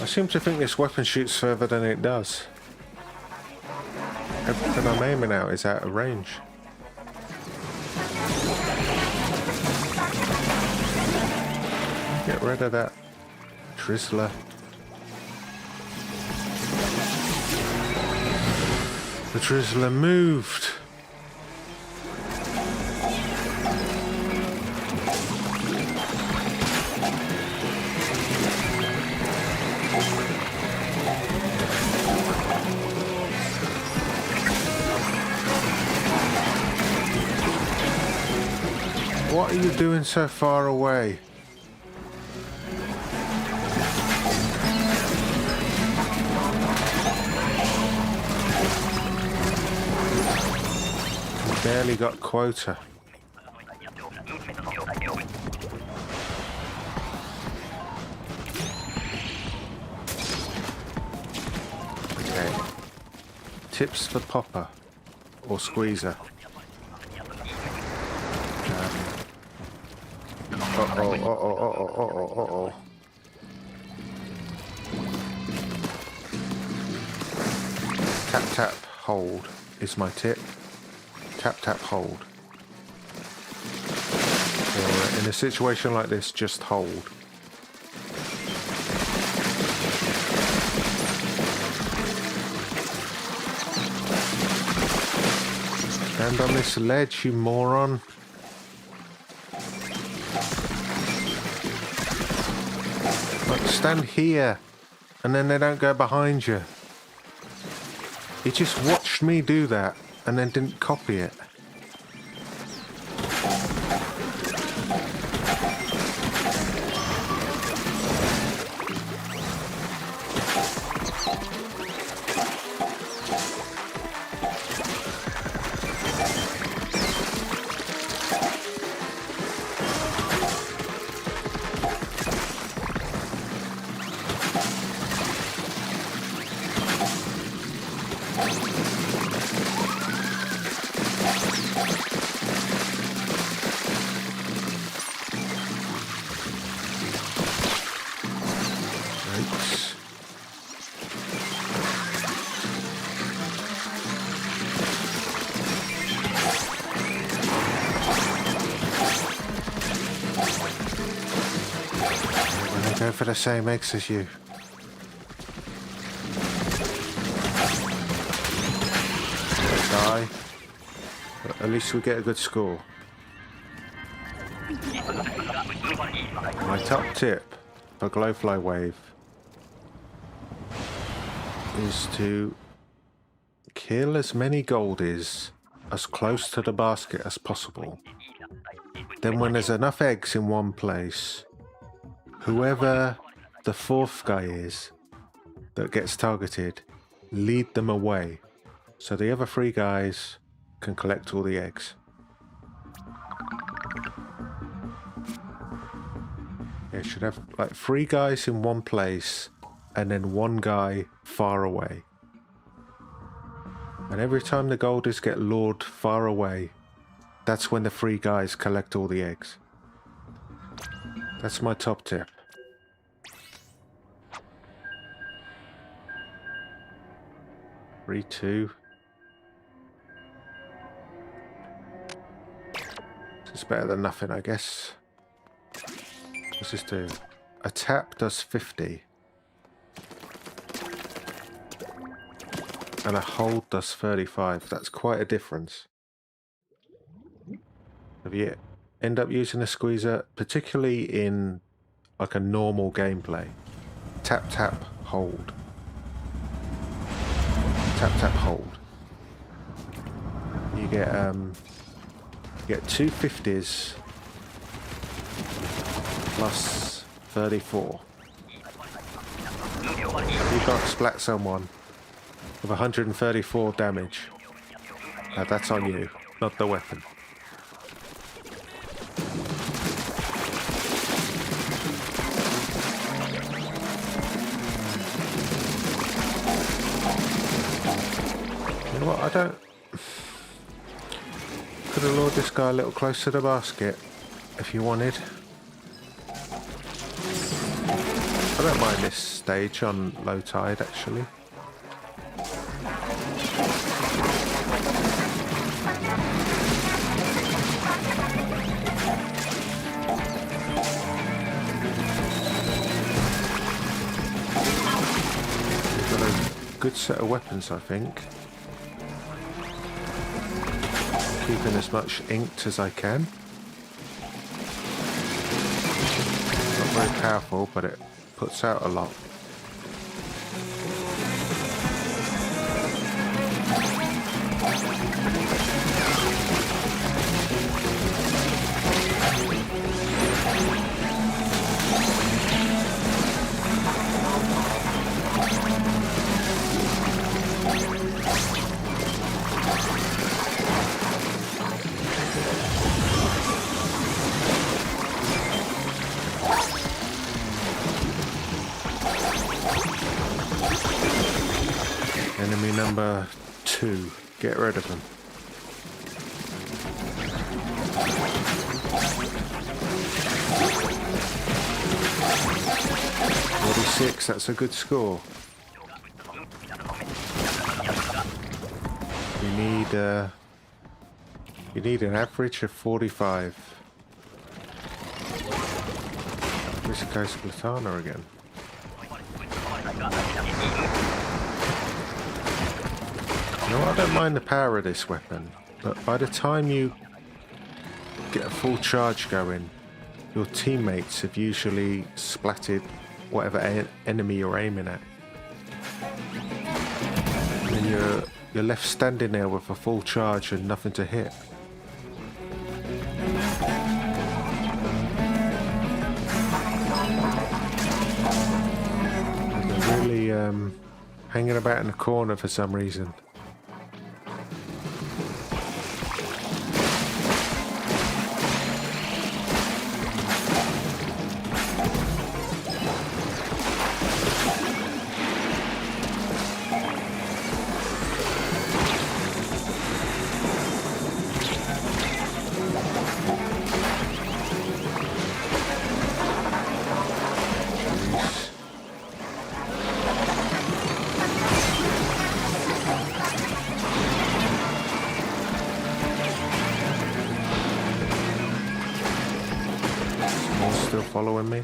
I seem to think this weapon shoots further than it does. Everything I'm aiming at is out of range. Get rid of that drizzler. The drizzler moved. What are you doing so far away? Barely got quota. Okay. Tips for popper or squeezer. Uh-oh. Tap, tap, hold is my tip. Tap, tap, hold. So, in a situation like this, just hold. Stand on this ledge, you moron. Like, stand here, and then they don't go behind you. He just watched me do that, and then didn't copy it. Go for the same eggs as you. Die. But at least we get a good score. My top tip for Glowfly Wave is to kill as many goldies as close to the basket as possible. Then when there's enough eggs in one place, whoever the fourth guy is that gets targeted, lead them away so the other three guys can collect all the eggs. You should have like 3 guys in one place and then 1 guy far away. And every time the goldies get lured far away, that's when the 3 guys collect all the eggs. That's my top tip. Three, 2. It's better than nothing, I guess. What's this do? A tap does 50. And a hold does 35. That's quite a difference. If you end up using a squeezer, particularly in like a normal gameplay, tap, tap, hold. Tap, tap, hold. You get 2 50s plus 34. You can't splat someone with 134 damage. That's on you, not the weapon. You know what, I don't... Could have lured this guy a little closer to the basket if you wanted. I don't mind this stage on low tide actually. We've got a good set of weapons, I think. Keeping as much inked as I can. Not very powerful, but it puts out a lot. Enemy number 2. Get rid of them. 46, that's a good score. You need an average of 45. This goes Splatoon again. You know, I don't mind the power of this weapon, but by the time you get a full charge going, your teammates have usually splatted whatever enemy you're aiming at. And then you're left standing there with a full charge and nothing to hit. They're really hanging about in the corner for some reason. Still following me.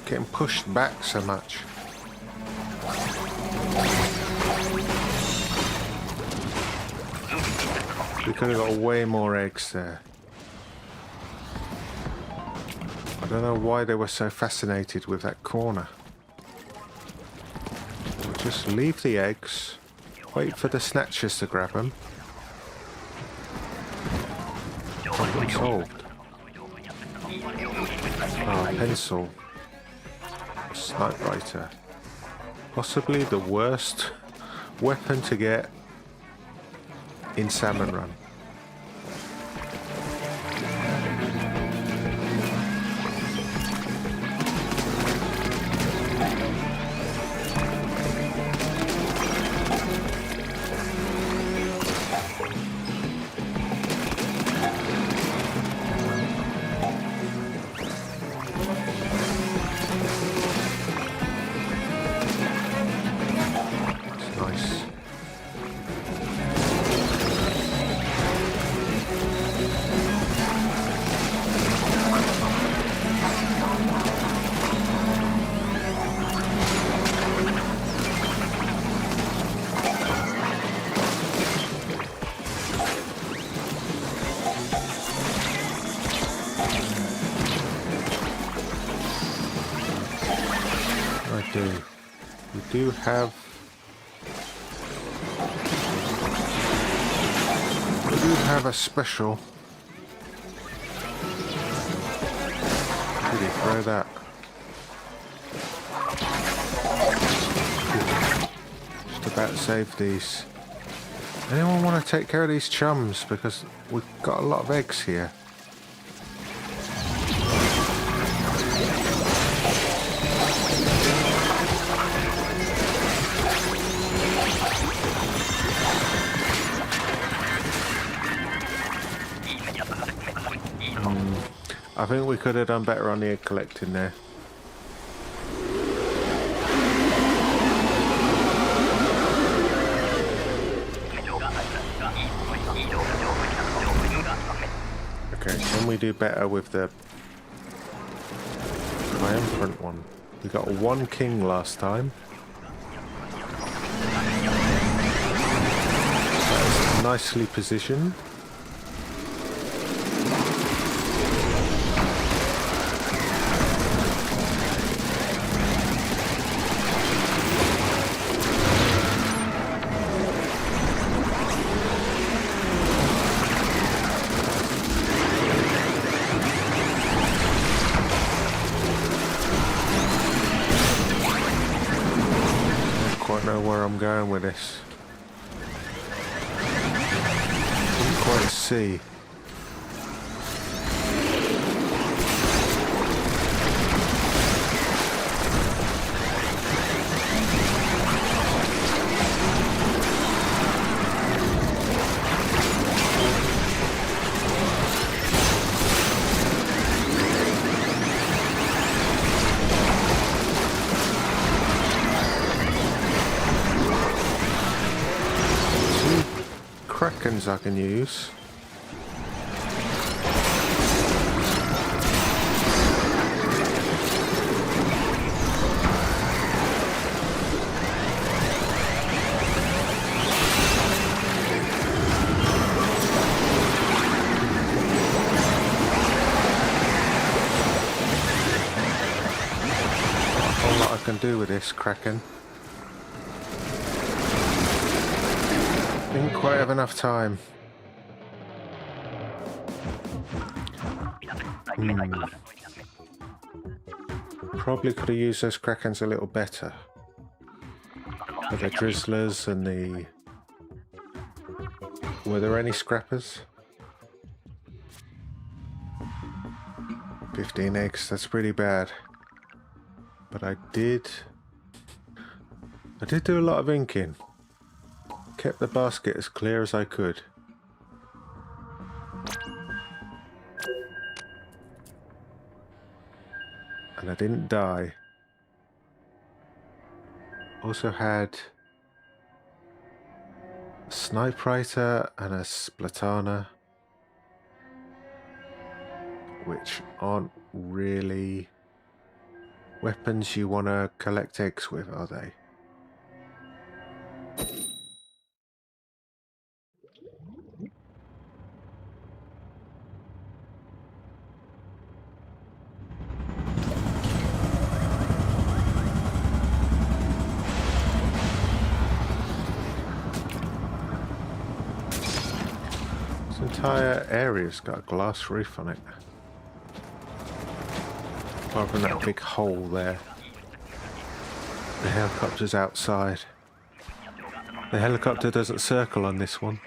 getting pushed back so much. We could have got way more eggs there. I don't know why they were so fascinated with that corner. We'll just leave the eggs, wait for the snatchers to grab them. Problem solved. Oh, pencil. Sniper. Possibly the worst weapon to get in Salmon Run. We do have a special. Did he throw that? Just about to save these. Anyone want to take care of these chums? Because we've got a lot of eggs here. I think we could have done better on the egg collecting there. Okay, can we do better with the Triumvirate one? We got one king last time. That is nicely positioned. Where I'm going with this. Didn't quite see. Krakens I can use. Not a whole lot I can do with this Kraken. Didn't quite have enough time. Probably could have used those Krakens a little better. But the Drizzlers and the... Were there any scrappers? 15 eggs, that's pretty bad. But I did do a lot of inking. Kept the basket as clear as I could. And I didn't die. Also had a Sniper and a Splatoon, which aren't really weapons you want to collect eggs with, are they? This entire area's got a glass roof on it. Apart from that big hole there. The helicopter's outside. The helicopter doesn't circle on this one.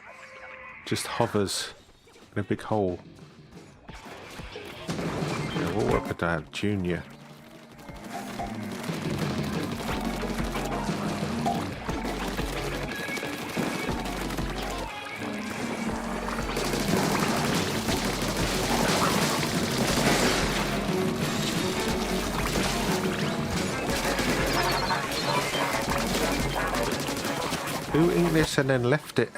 Just hovers in a big hole. Yeah, what weapon do I have? Junior. Who ate this and then left it?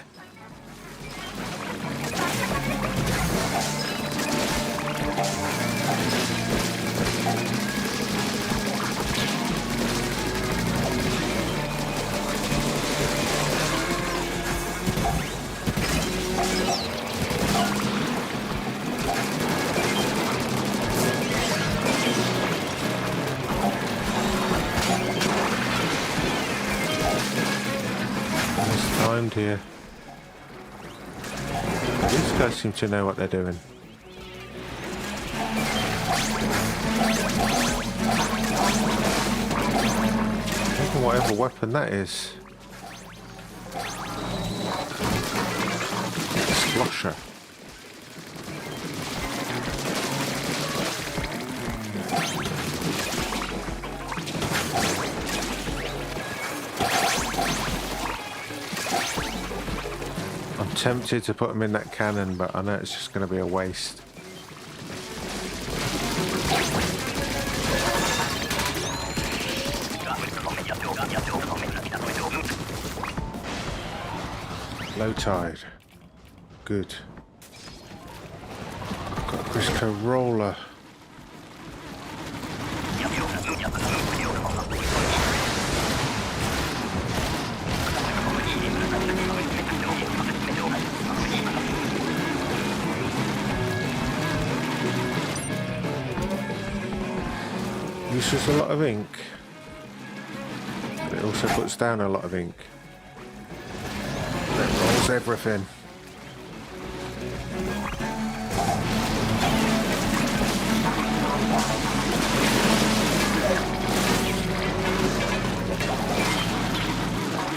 Here. These guys seem to know what they're doing. Even whatever weapon that is. Slosher. Tempted to put them in that cannon, but I know it's just going to be a waste. Low tide. Good. Got a Crisco roller. Uses a lot of ink, but it also puts down a lot of ink. It rolls everything.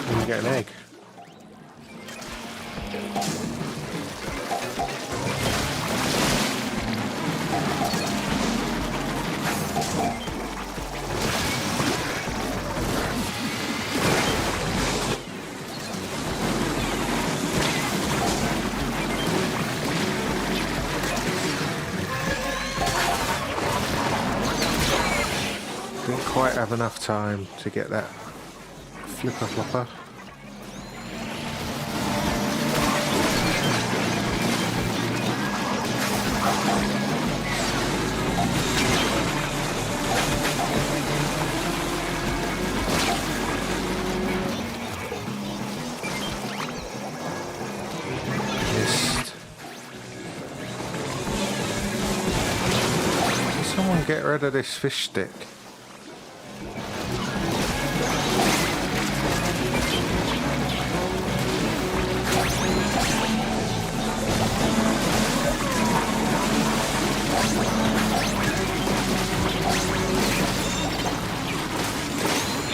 And you get an egg. Quite have enough time to get that flipper flopper. Missed. Someone get rid of this fish stick.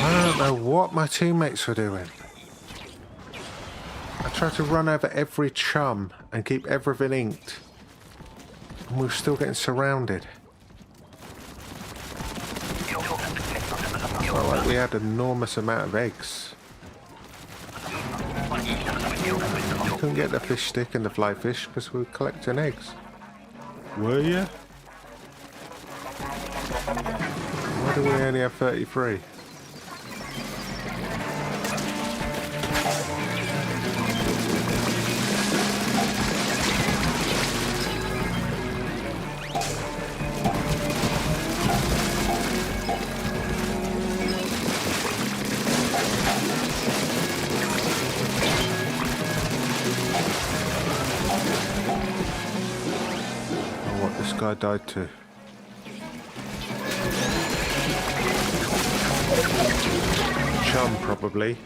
I don't know what my teammates were doing. I tried to run over every chum and keep everything inked, and we were still getting surrounded. Felt like we had an enormous amount of eggs. Couldn't get the fish stick and the fly fish because we were collecting eggs. Were you? Why do we only have 33? died to? Chum, probably.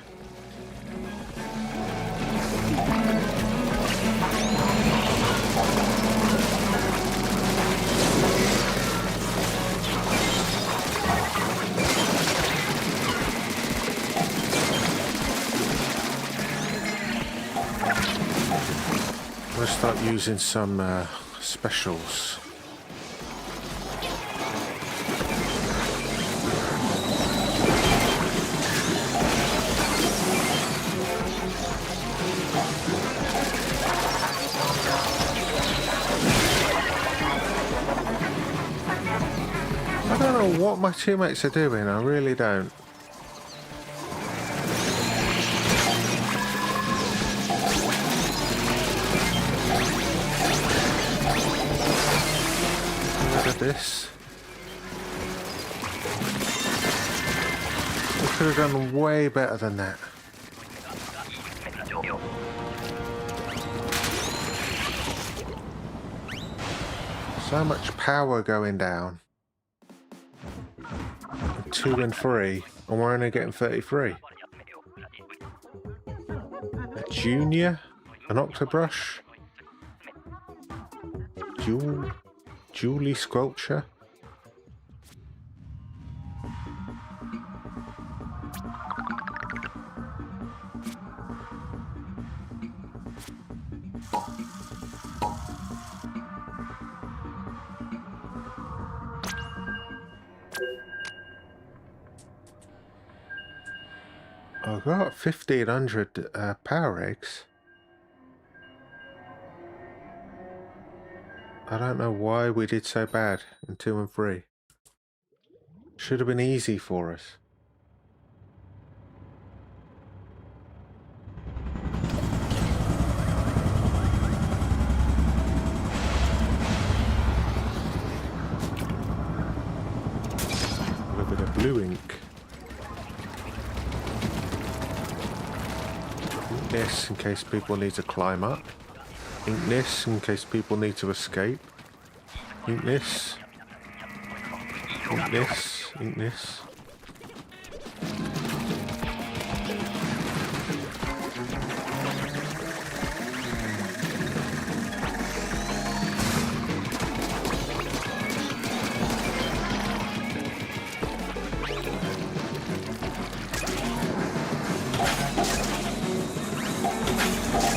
I'm going to start using some specials. I don't know what my teammates are doing, I really don't. Look at this. We could have done way better than that. So much power going down. 2 and 3, and we're only getting 33. A junior? An octobrush? Julie Squelcher? I got 1,500 power eggs. I don't know why we did so bad in 2 and 3. Should have been easy for us. A little bit of blue ink. Ink this in case people need to climb up. Ink this in case people need to escape. Ink this. Ink this. Ink this.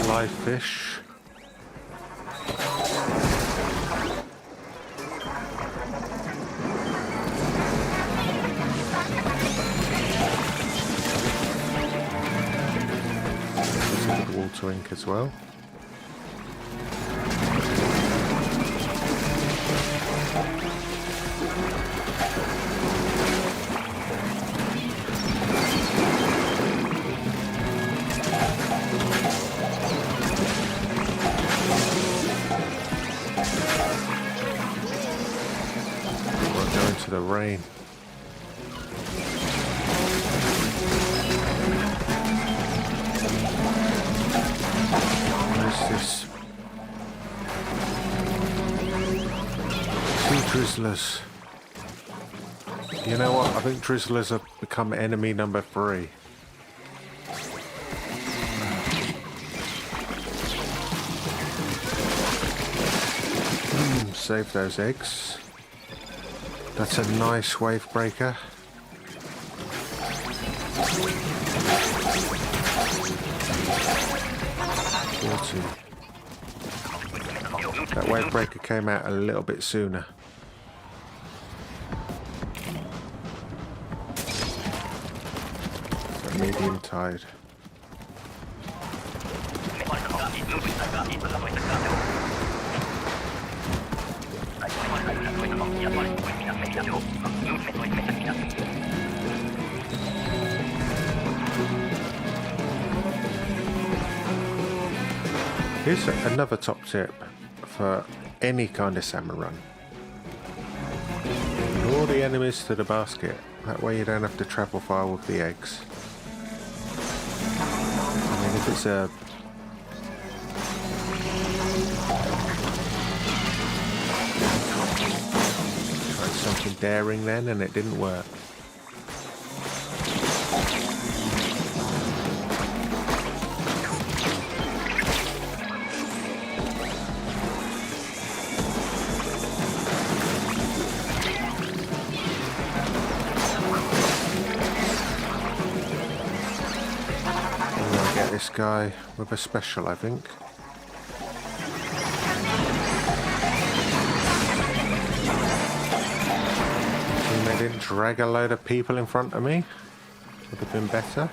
Live fish. Water ink as well. We're going to the rain. This 2 drizzlers. You know what? I think drizzlers have become enemy number 3. Save those eggs. That's a nice wave breaker. That wave breaker came out a little bit sooner. So medium tide. Here's another top tip for any kind of salmon run. Lure the enemies to the basket. That way you don't have to travel far with the eggs. I mean, if it's a something daring then and it didn't work. I'm gonna get this guy with a special, I think. They didn't drag a load of people in front of me. Would have been better.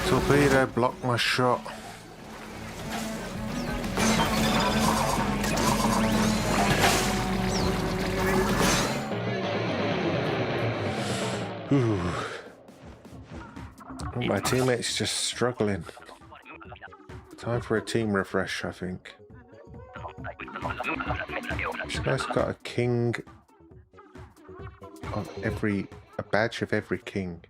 Torpedo blocked my shot. Ooh. Oh, my teammate's just struggling. Time for a team refresh, I think. This guy's got a king of every... a badge of every king.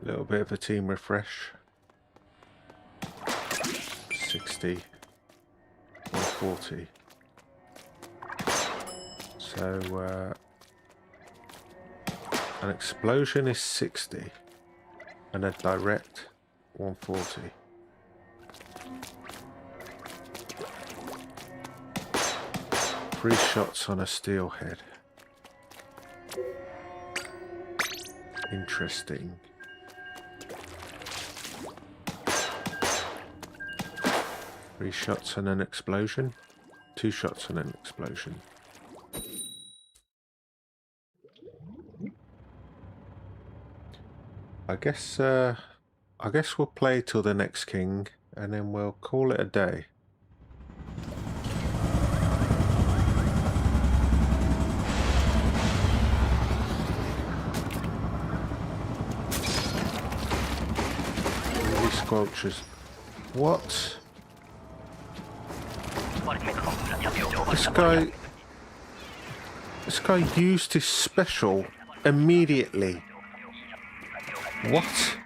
A little bit of a team refresh. 60, 140. So an explosion is 60 and a direct 140. Three shots on a steelhead. Interesting. Three shots and an explosion. 2 shots and an explosion. I guess we'll play till the next king and then we'll call it a day. These squelchers. What? This guy used his special immediately. What?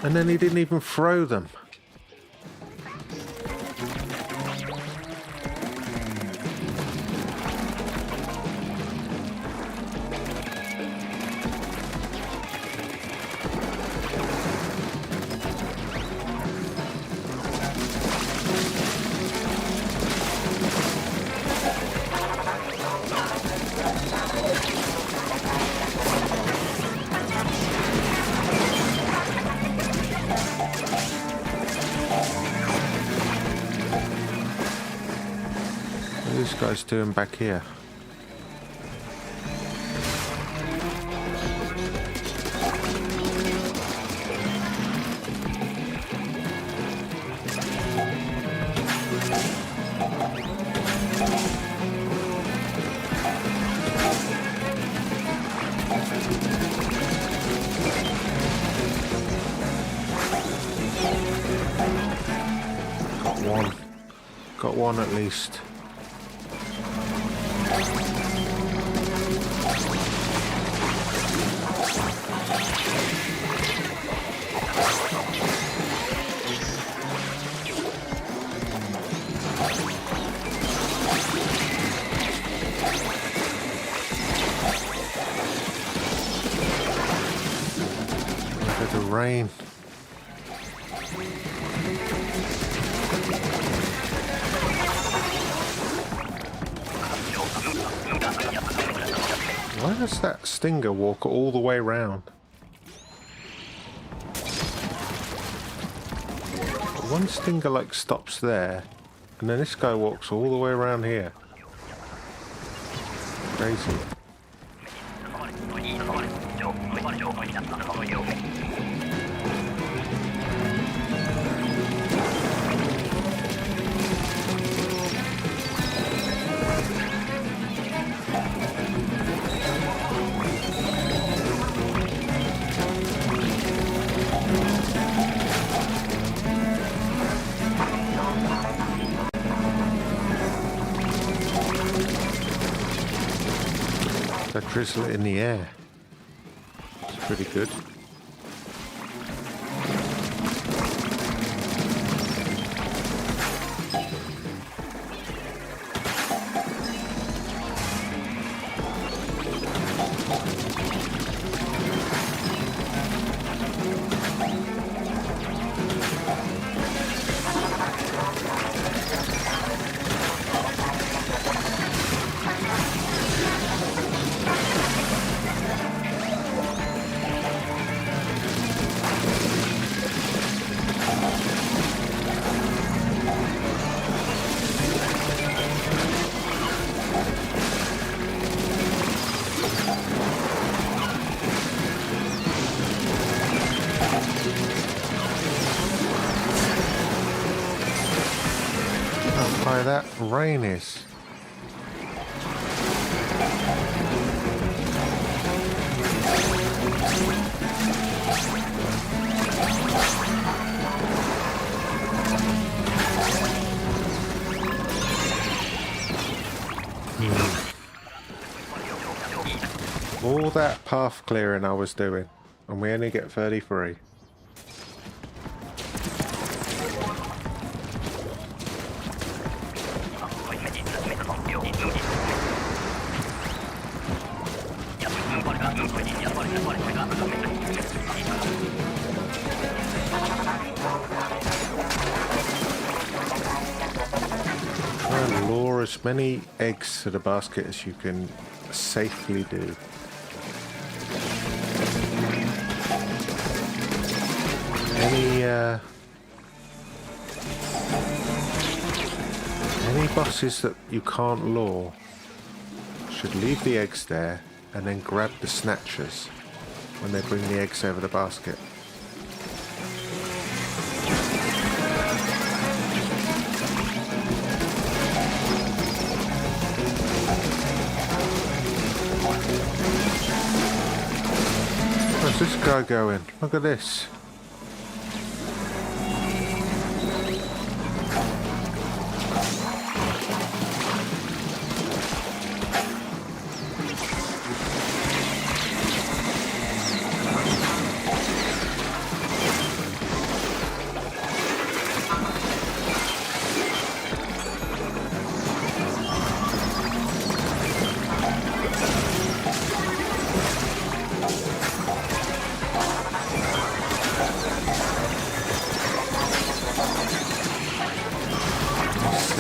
And then he didn't even throw them. What are these guys doing back here? Got one at least. Look at the rain. Why does that stinger walk all the way round? One stinger like stops there, and then this guy walks all the way around here. Crazy. drizzle it in the air. It's pretty good. How high that rain is. All that path clearing I was doing, and we only get 33. Try and lure as many eggs to the basket as you can safely do. Any bosses that you can't lure should leave the eggs there and then grab the snatchers when they bring the eggs over the basket. Where's this guy going? Look at this.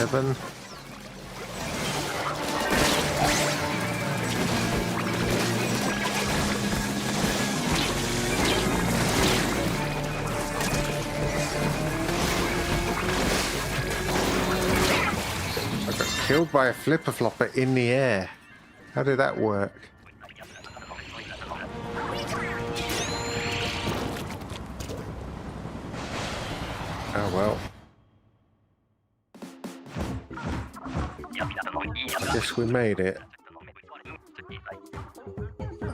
Seven. I got killed by a flipper flopper in the air. How did that work? Oh well. I guess we made it.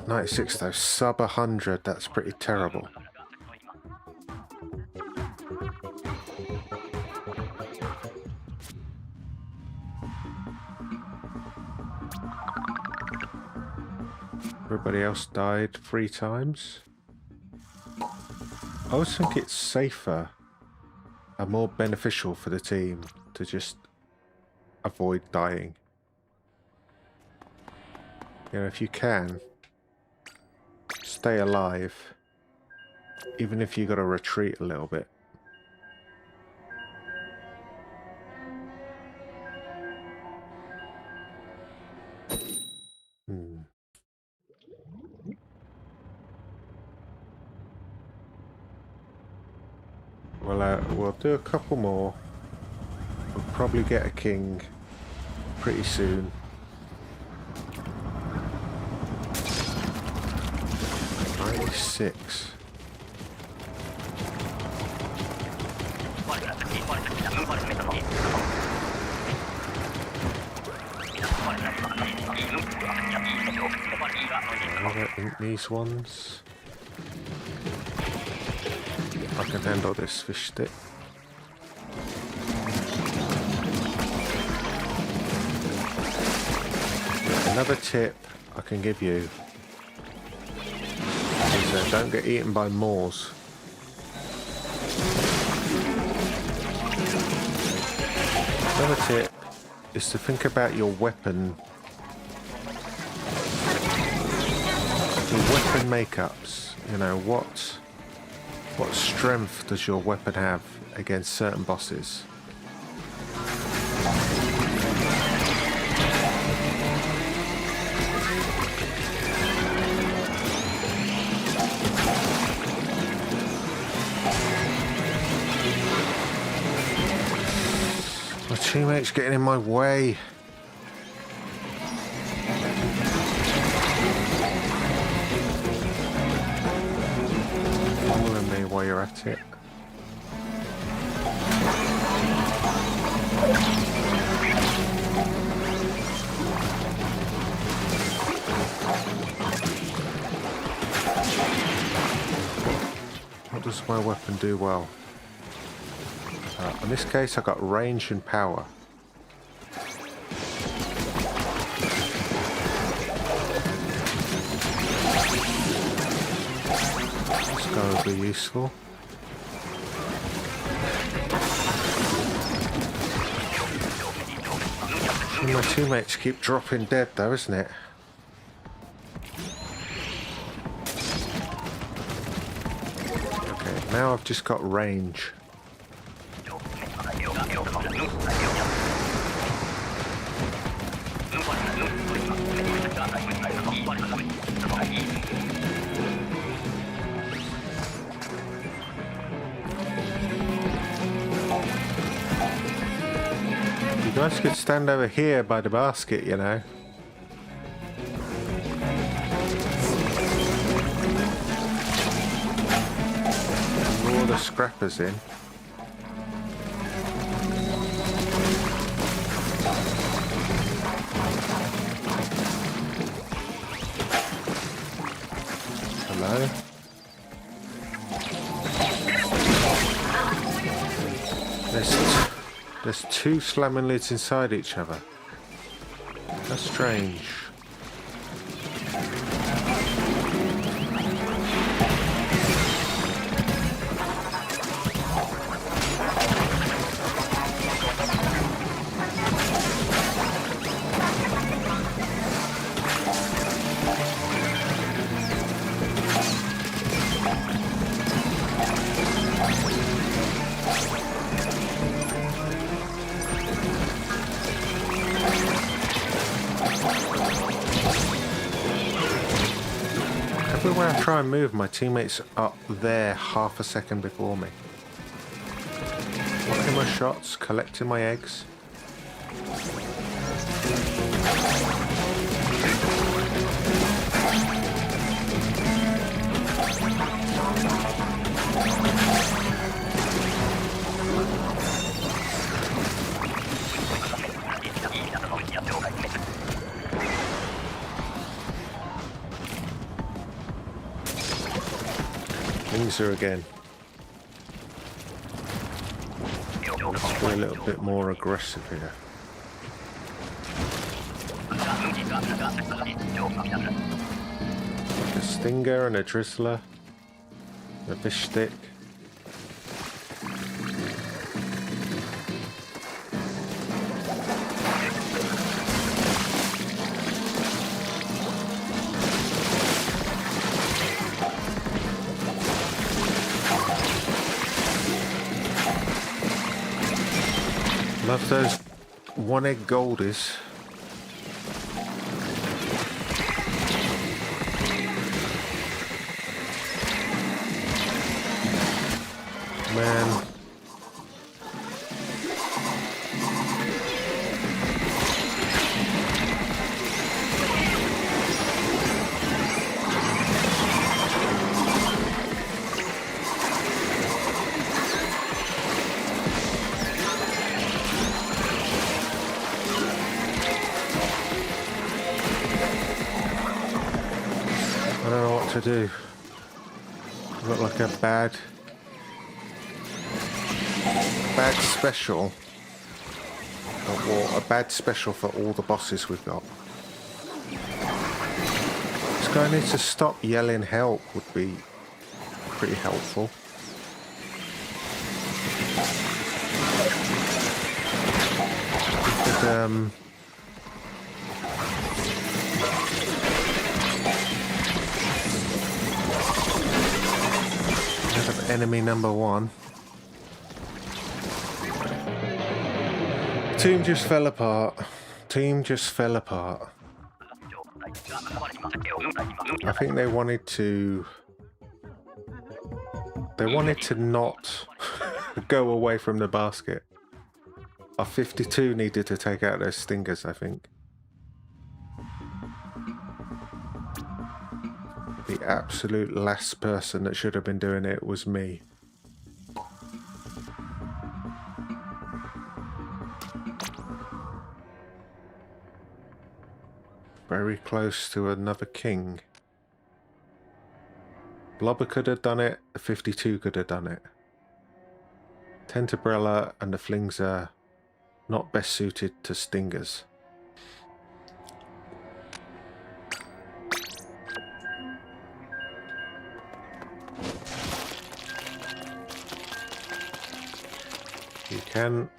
96 though, sub 100, that's pretty terrible. Everybody else died 3 times. I always think it's safer and more beneficial for the team to just avoid dying. You know, if you can, stay alive, even if you got to retreat a little bit. Well, we'll do a couple more. We'll probably get a king pretty soon. Six. I don't think these ones. I can handle this fish stick. Another tip, I can give you is don't get eaten by moors. Another tip is to think about your weapon makeups. You know, what strength does your weapon have against certain bosses? My teammate's getting in my way. Following me while you're at it. What does my weapon do well? In this case, I got range and power. This guy will be useful. And my teammates keep dropping dead though, isn't it? Okay, now I've just got range. You guys could stand over here by the basket, you know. Lure the scrappers in. Hello. There's two slamming lids inside each other. That's strange. Everywhere I try and move, my teammates are up there half a second before me. Blocking my shots, collecting my eggs. Loser again. Let's be a little bit more aggressive here. Like a stinger and a drizzler, a fish stick. Love those one egg goldies. Man. I don't know what to do. I look like a bad special, or a bad special for all the bosses we've got. guy needs to stop yelling help would be pretty helpful. But, enemy number one. Team just fell apart. Team just fell apart. I think they wanted to not go away from the basket. Our 52 needed to take out those stingers, I think. The absolute last person that should have been doing it was me. Very close to another king. Blobber could have done it, the 52 could have done it. Tentabrella and the flings are not best suited to stingers. You can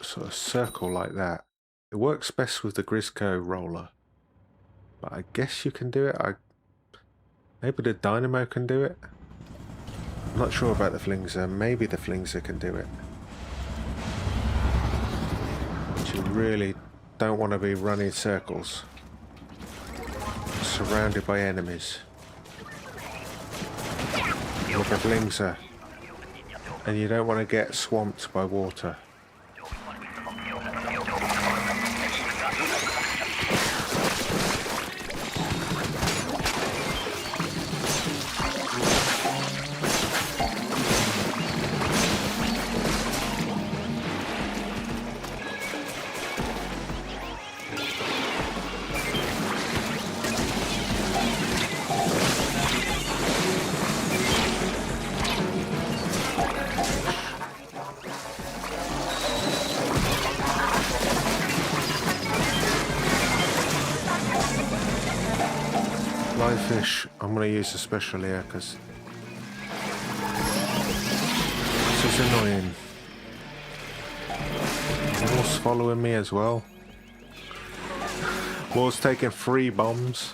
sort of circle like that. It works best with the Grisco roller. But I guess you can do it. Maybe the Dynamo can do it. I'm not sure about the Flingser. Maybe the Flingser can do it. But you really don't want to be running circles. Surrounded by enemies. With the Flingser. And you don't want to get swamped by water. Fish. I'm going to use a special here because this is annoying. War's following me as well. War's taking 3 bombs.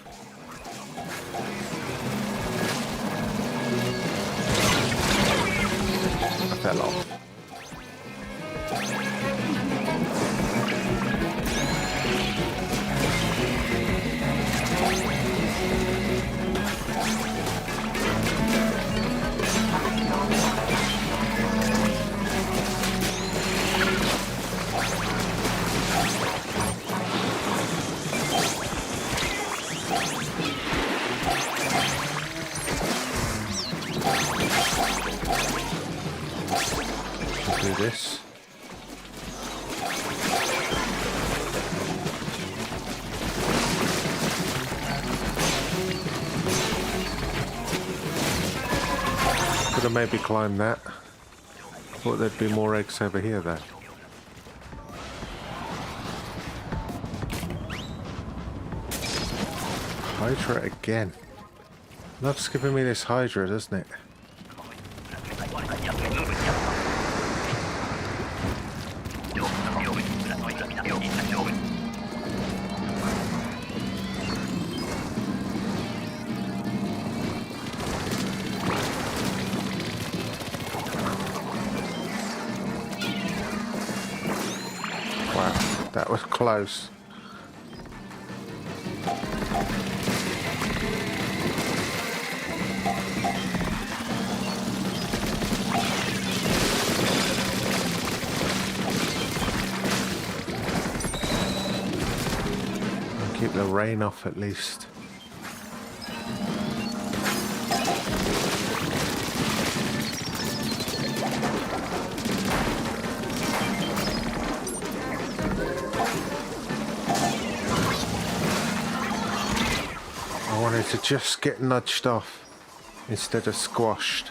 I fell off. Do this. Could have maybe climbed that. Thought there'd be more eggs over here though. Hydra again. Loves giving me this Hydra, doesn't it? Wow, that was close. Keep the rain off at least. I wanted to just get nudged off instead of squashed.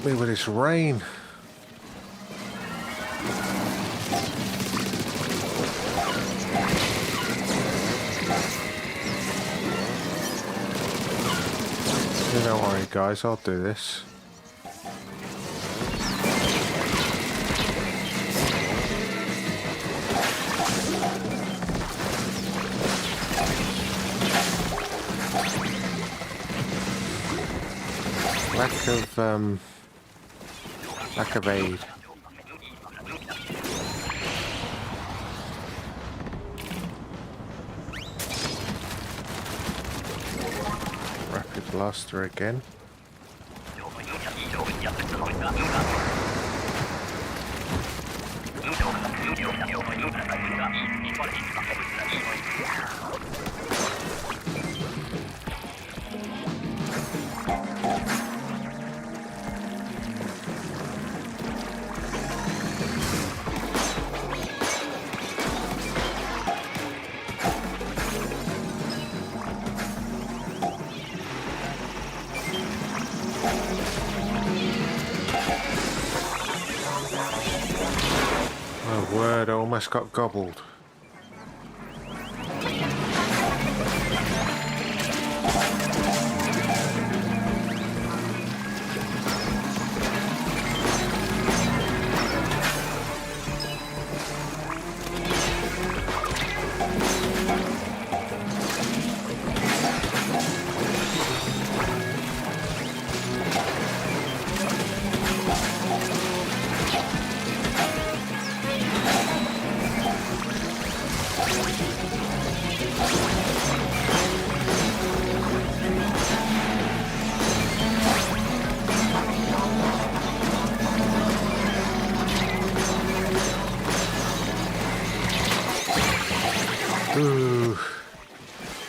Help me with this rain. Don't worry guys, I'll do this. Lack of aid. Rapid blaster again. My word, I almost got gobbled. Ooh,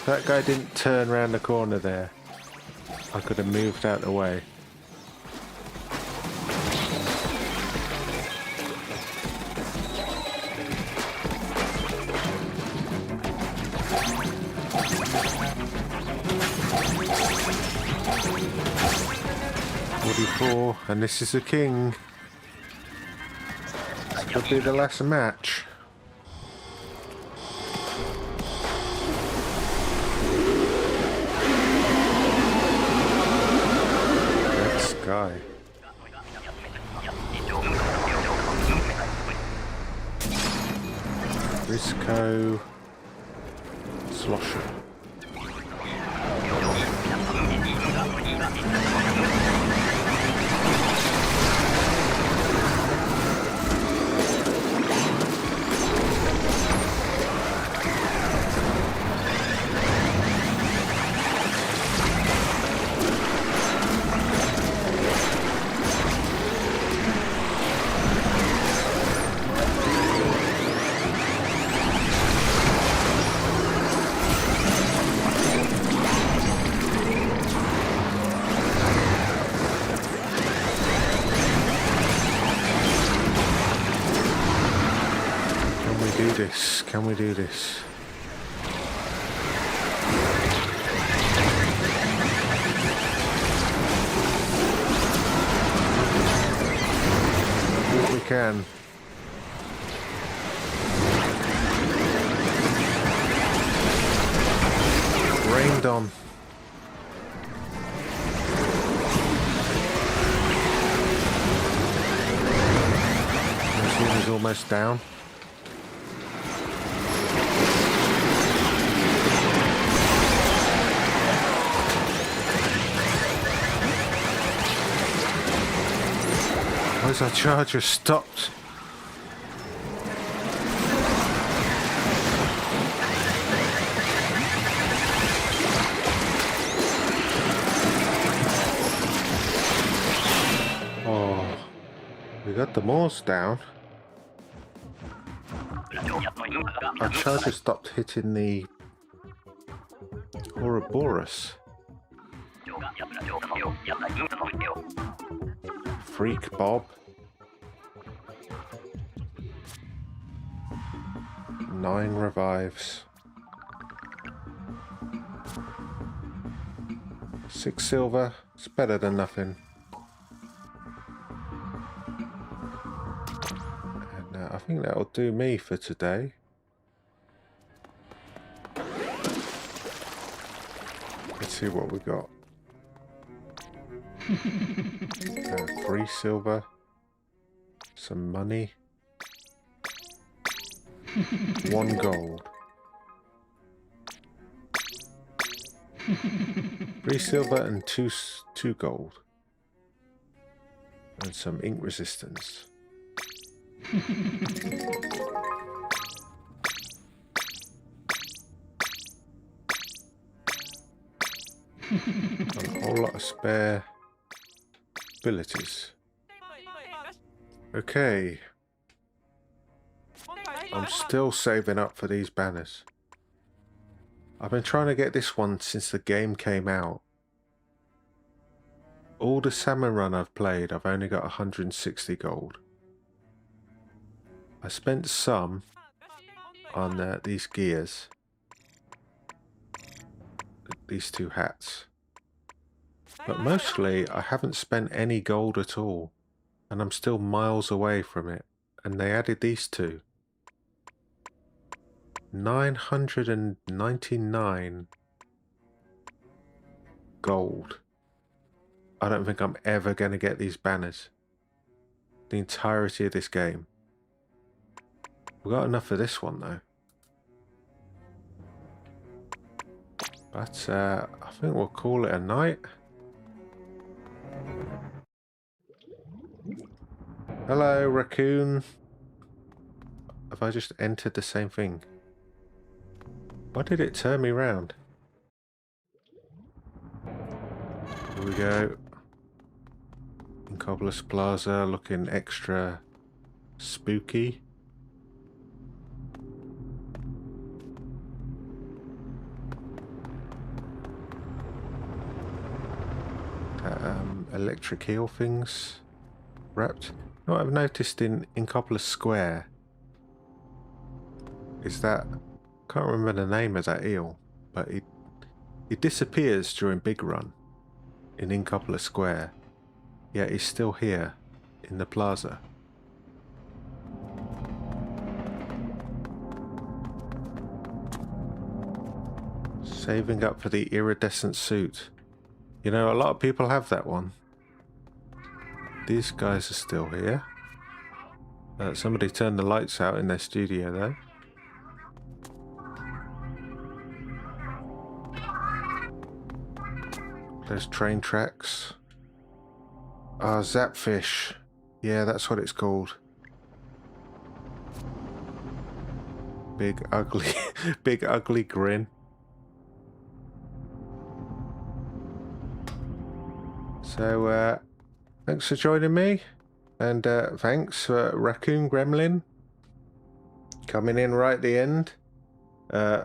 that guy didn't turn around the corner there. I could have moved out of the way. And this is the king. This could be the last match. That sky. Risco Slosher. Can we do this? If we can. Rained on. This one is almost down. Where's our charger stopped? Oh, we got the Moors down. Our charger stopped hitting the Ouroboros. Freak Bob. 9 revives. 6 silver. It's better than nothing. I think that'll do me for today. Let's see what we got. 3 silver. Some money. 1 gold. 3 silver and 2 gold. And some ink resistance. A whole lot of spare abilities. Okay. I'm still saving up for these banners. I've been trying to get this one since the game came out. All the Salmon Run I've played, I've only got 160 gold. I spent some on these gears. These 2 hats. But mostly I haven't spent any gold at all. And I'm still miles away from it. And they added these 2. 999 gold. I don't think I'm ever going to get these banners. The entirety of this game. We've got enough for this one though. But I think we'll call it a night. Hello, raccoon. Have I just entered the same thing? Why did it turn me round? Here we go. Inkopolis Plaza looking extra spooky. Electric eel things wrapped. You know what I've noticed in Inkopolis Square is that, I can't remember the name of that eel, but it disappears during Big Run in Inkopolis Square, yet he's still here in the plaza. Saving up for the iridescent suit. You know, a lot of people have that one. These guys are still here. Somebody turned the lights out in their studio though. There's train tracks. Ah, Zapfish. Yeah, that's what it's called. Big ugly, big ugly grin. So, thanks for joining me, and thanks for Raccoon Gremlin coming in right at the end.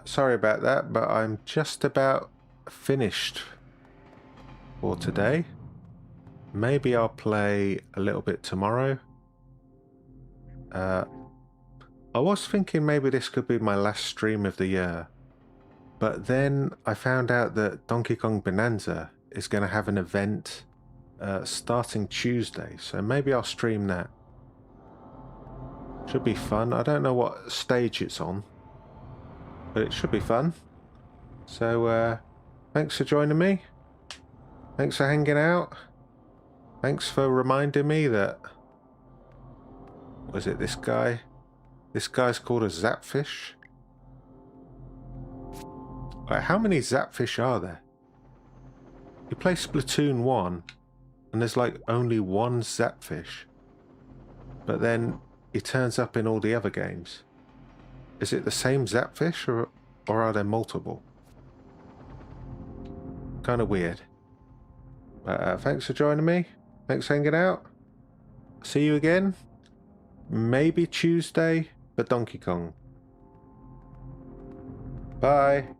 Sorry about that, but I'm just about finished for today. Maybe I'll play a little bit tomorrow. I was thinking maybe this could be my last stream of the year, but then I found out that Donkey Kong Bonanza is going to have an event starting Tuesday, so maybe I'll stream that. Should be fun. I don't know what stage it's on, but it should be fun. So thanks for joining me. Thanks for hanging out. Thanks for reminding me that... Was it this guy? This guy's called a Zapfish? Right, how many Zapfish are there? You play Splatoon 1 and there's like only one Zapfish, but then he turns up in all the other games. Is it the same Zapfish or are there multiple? Kind of weird. But thanks for joining me. Thanks for hanging out. See you again. Maybe Tuesday for Donkey Kong. Bye.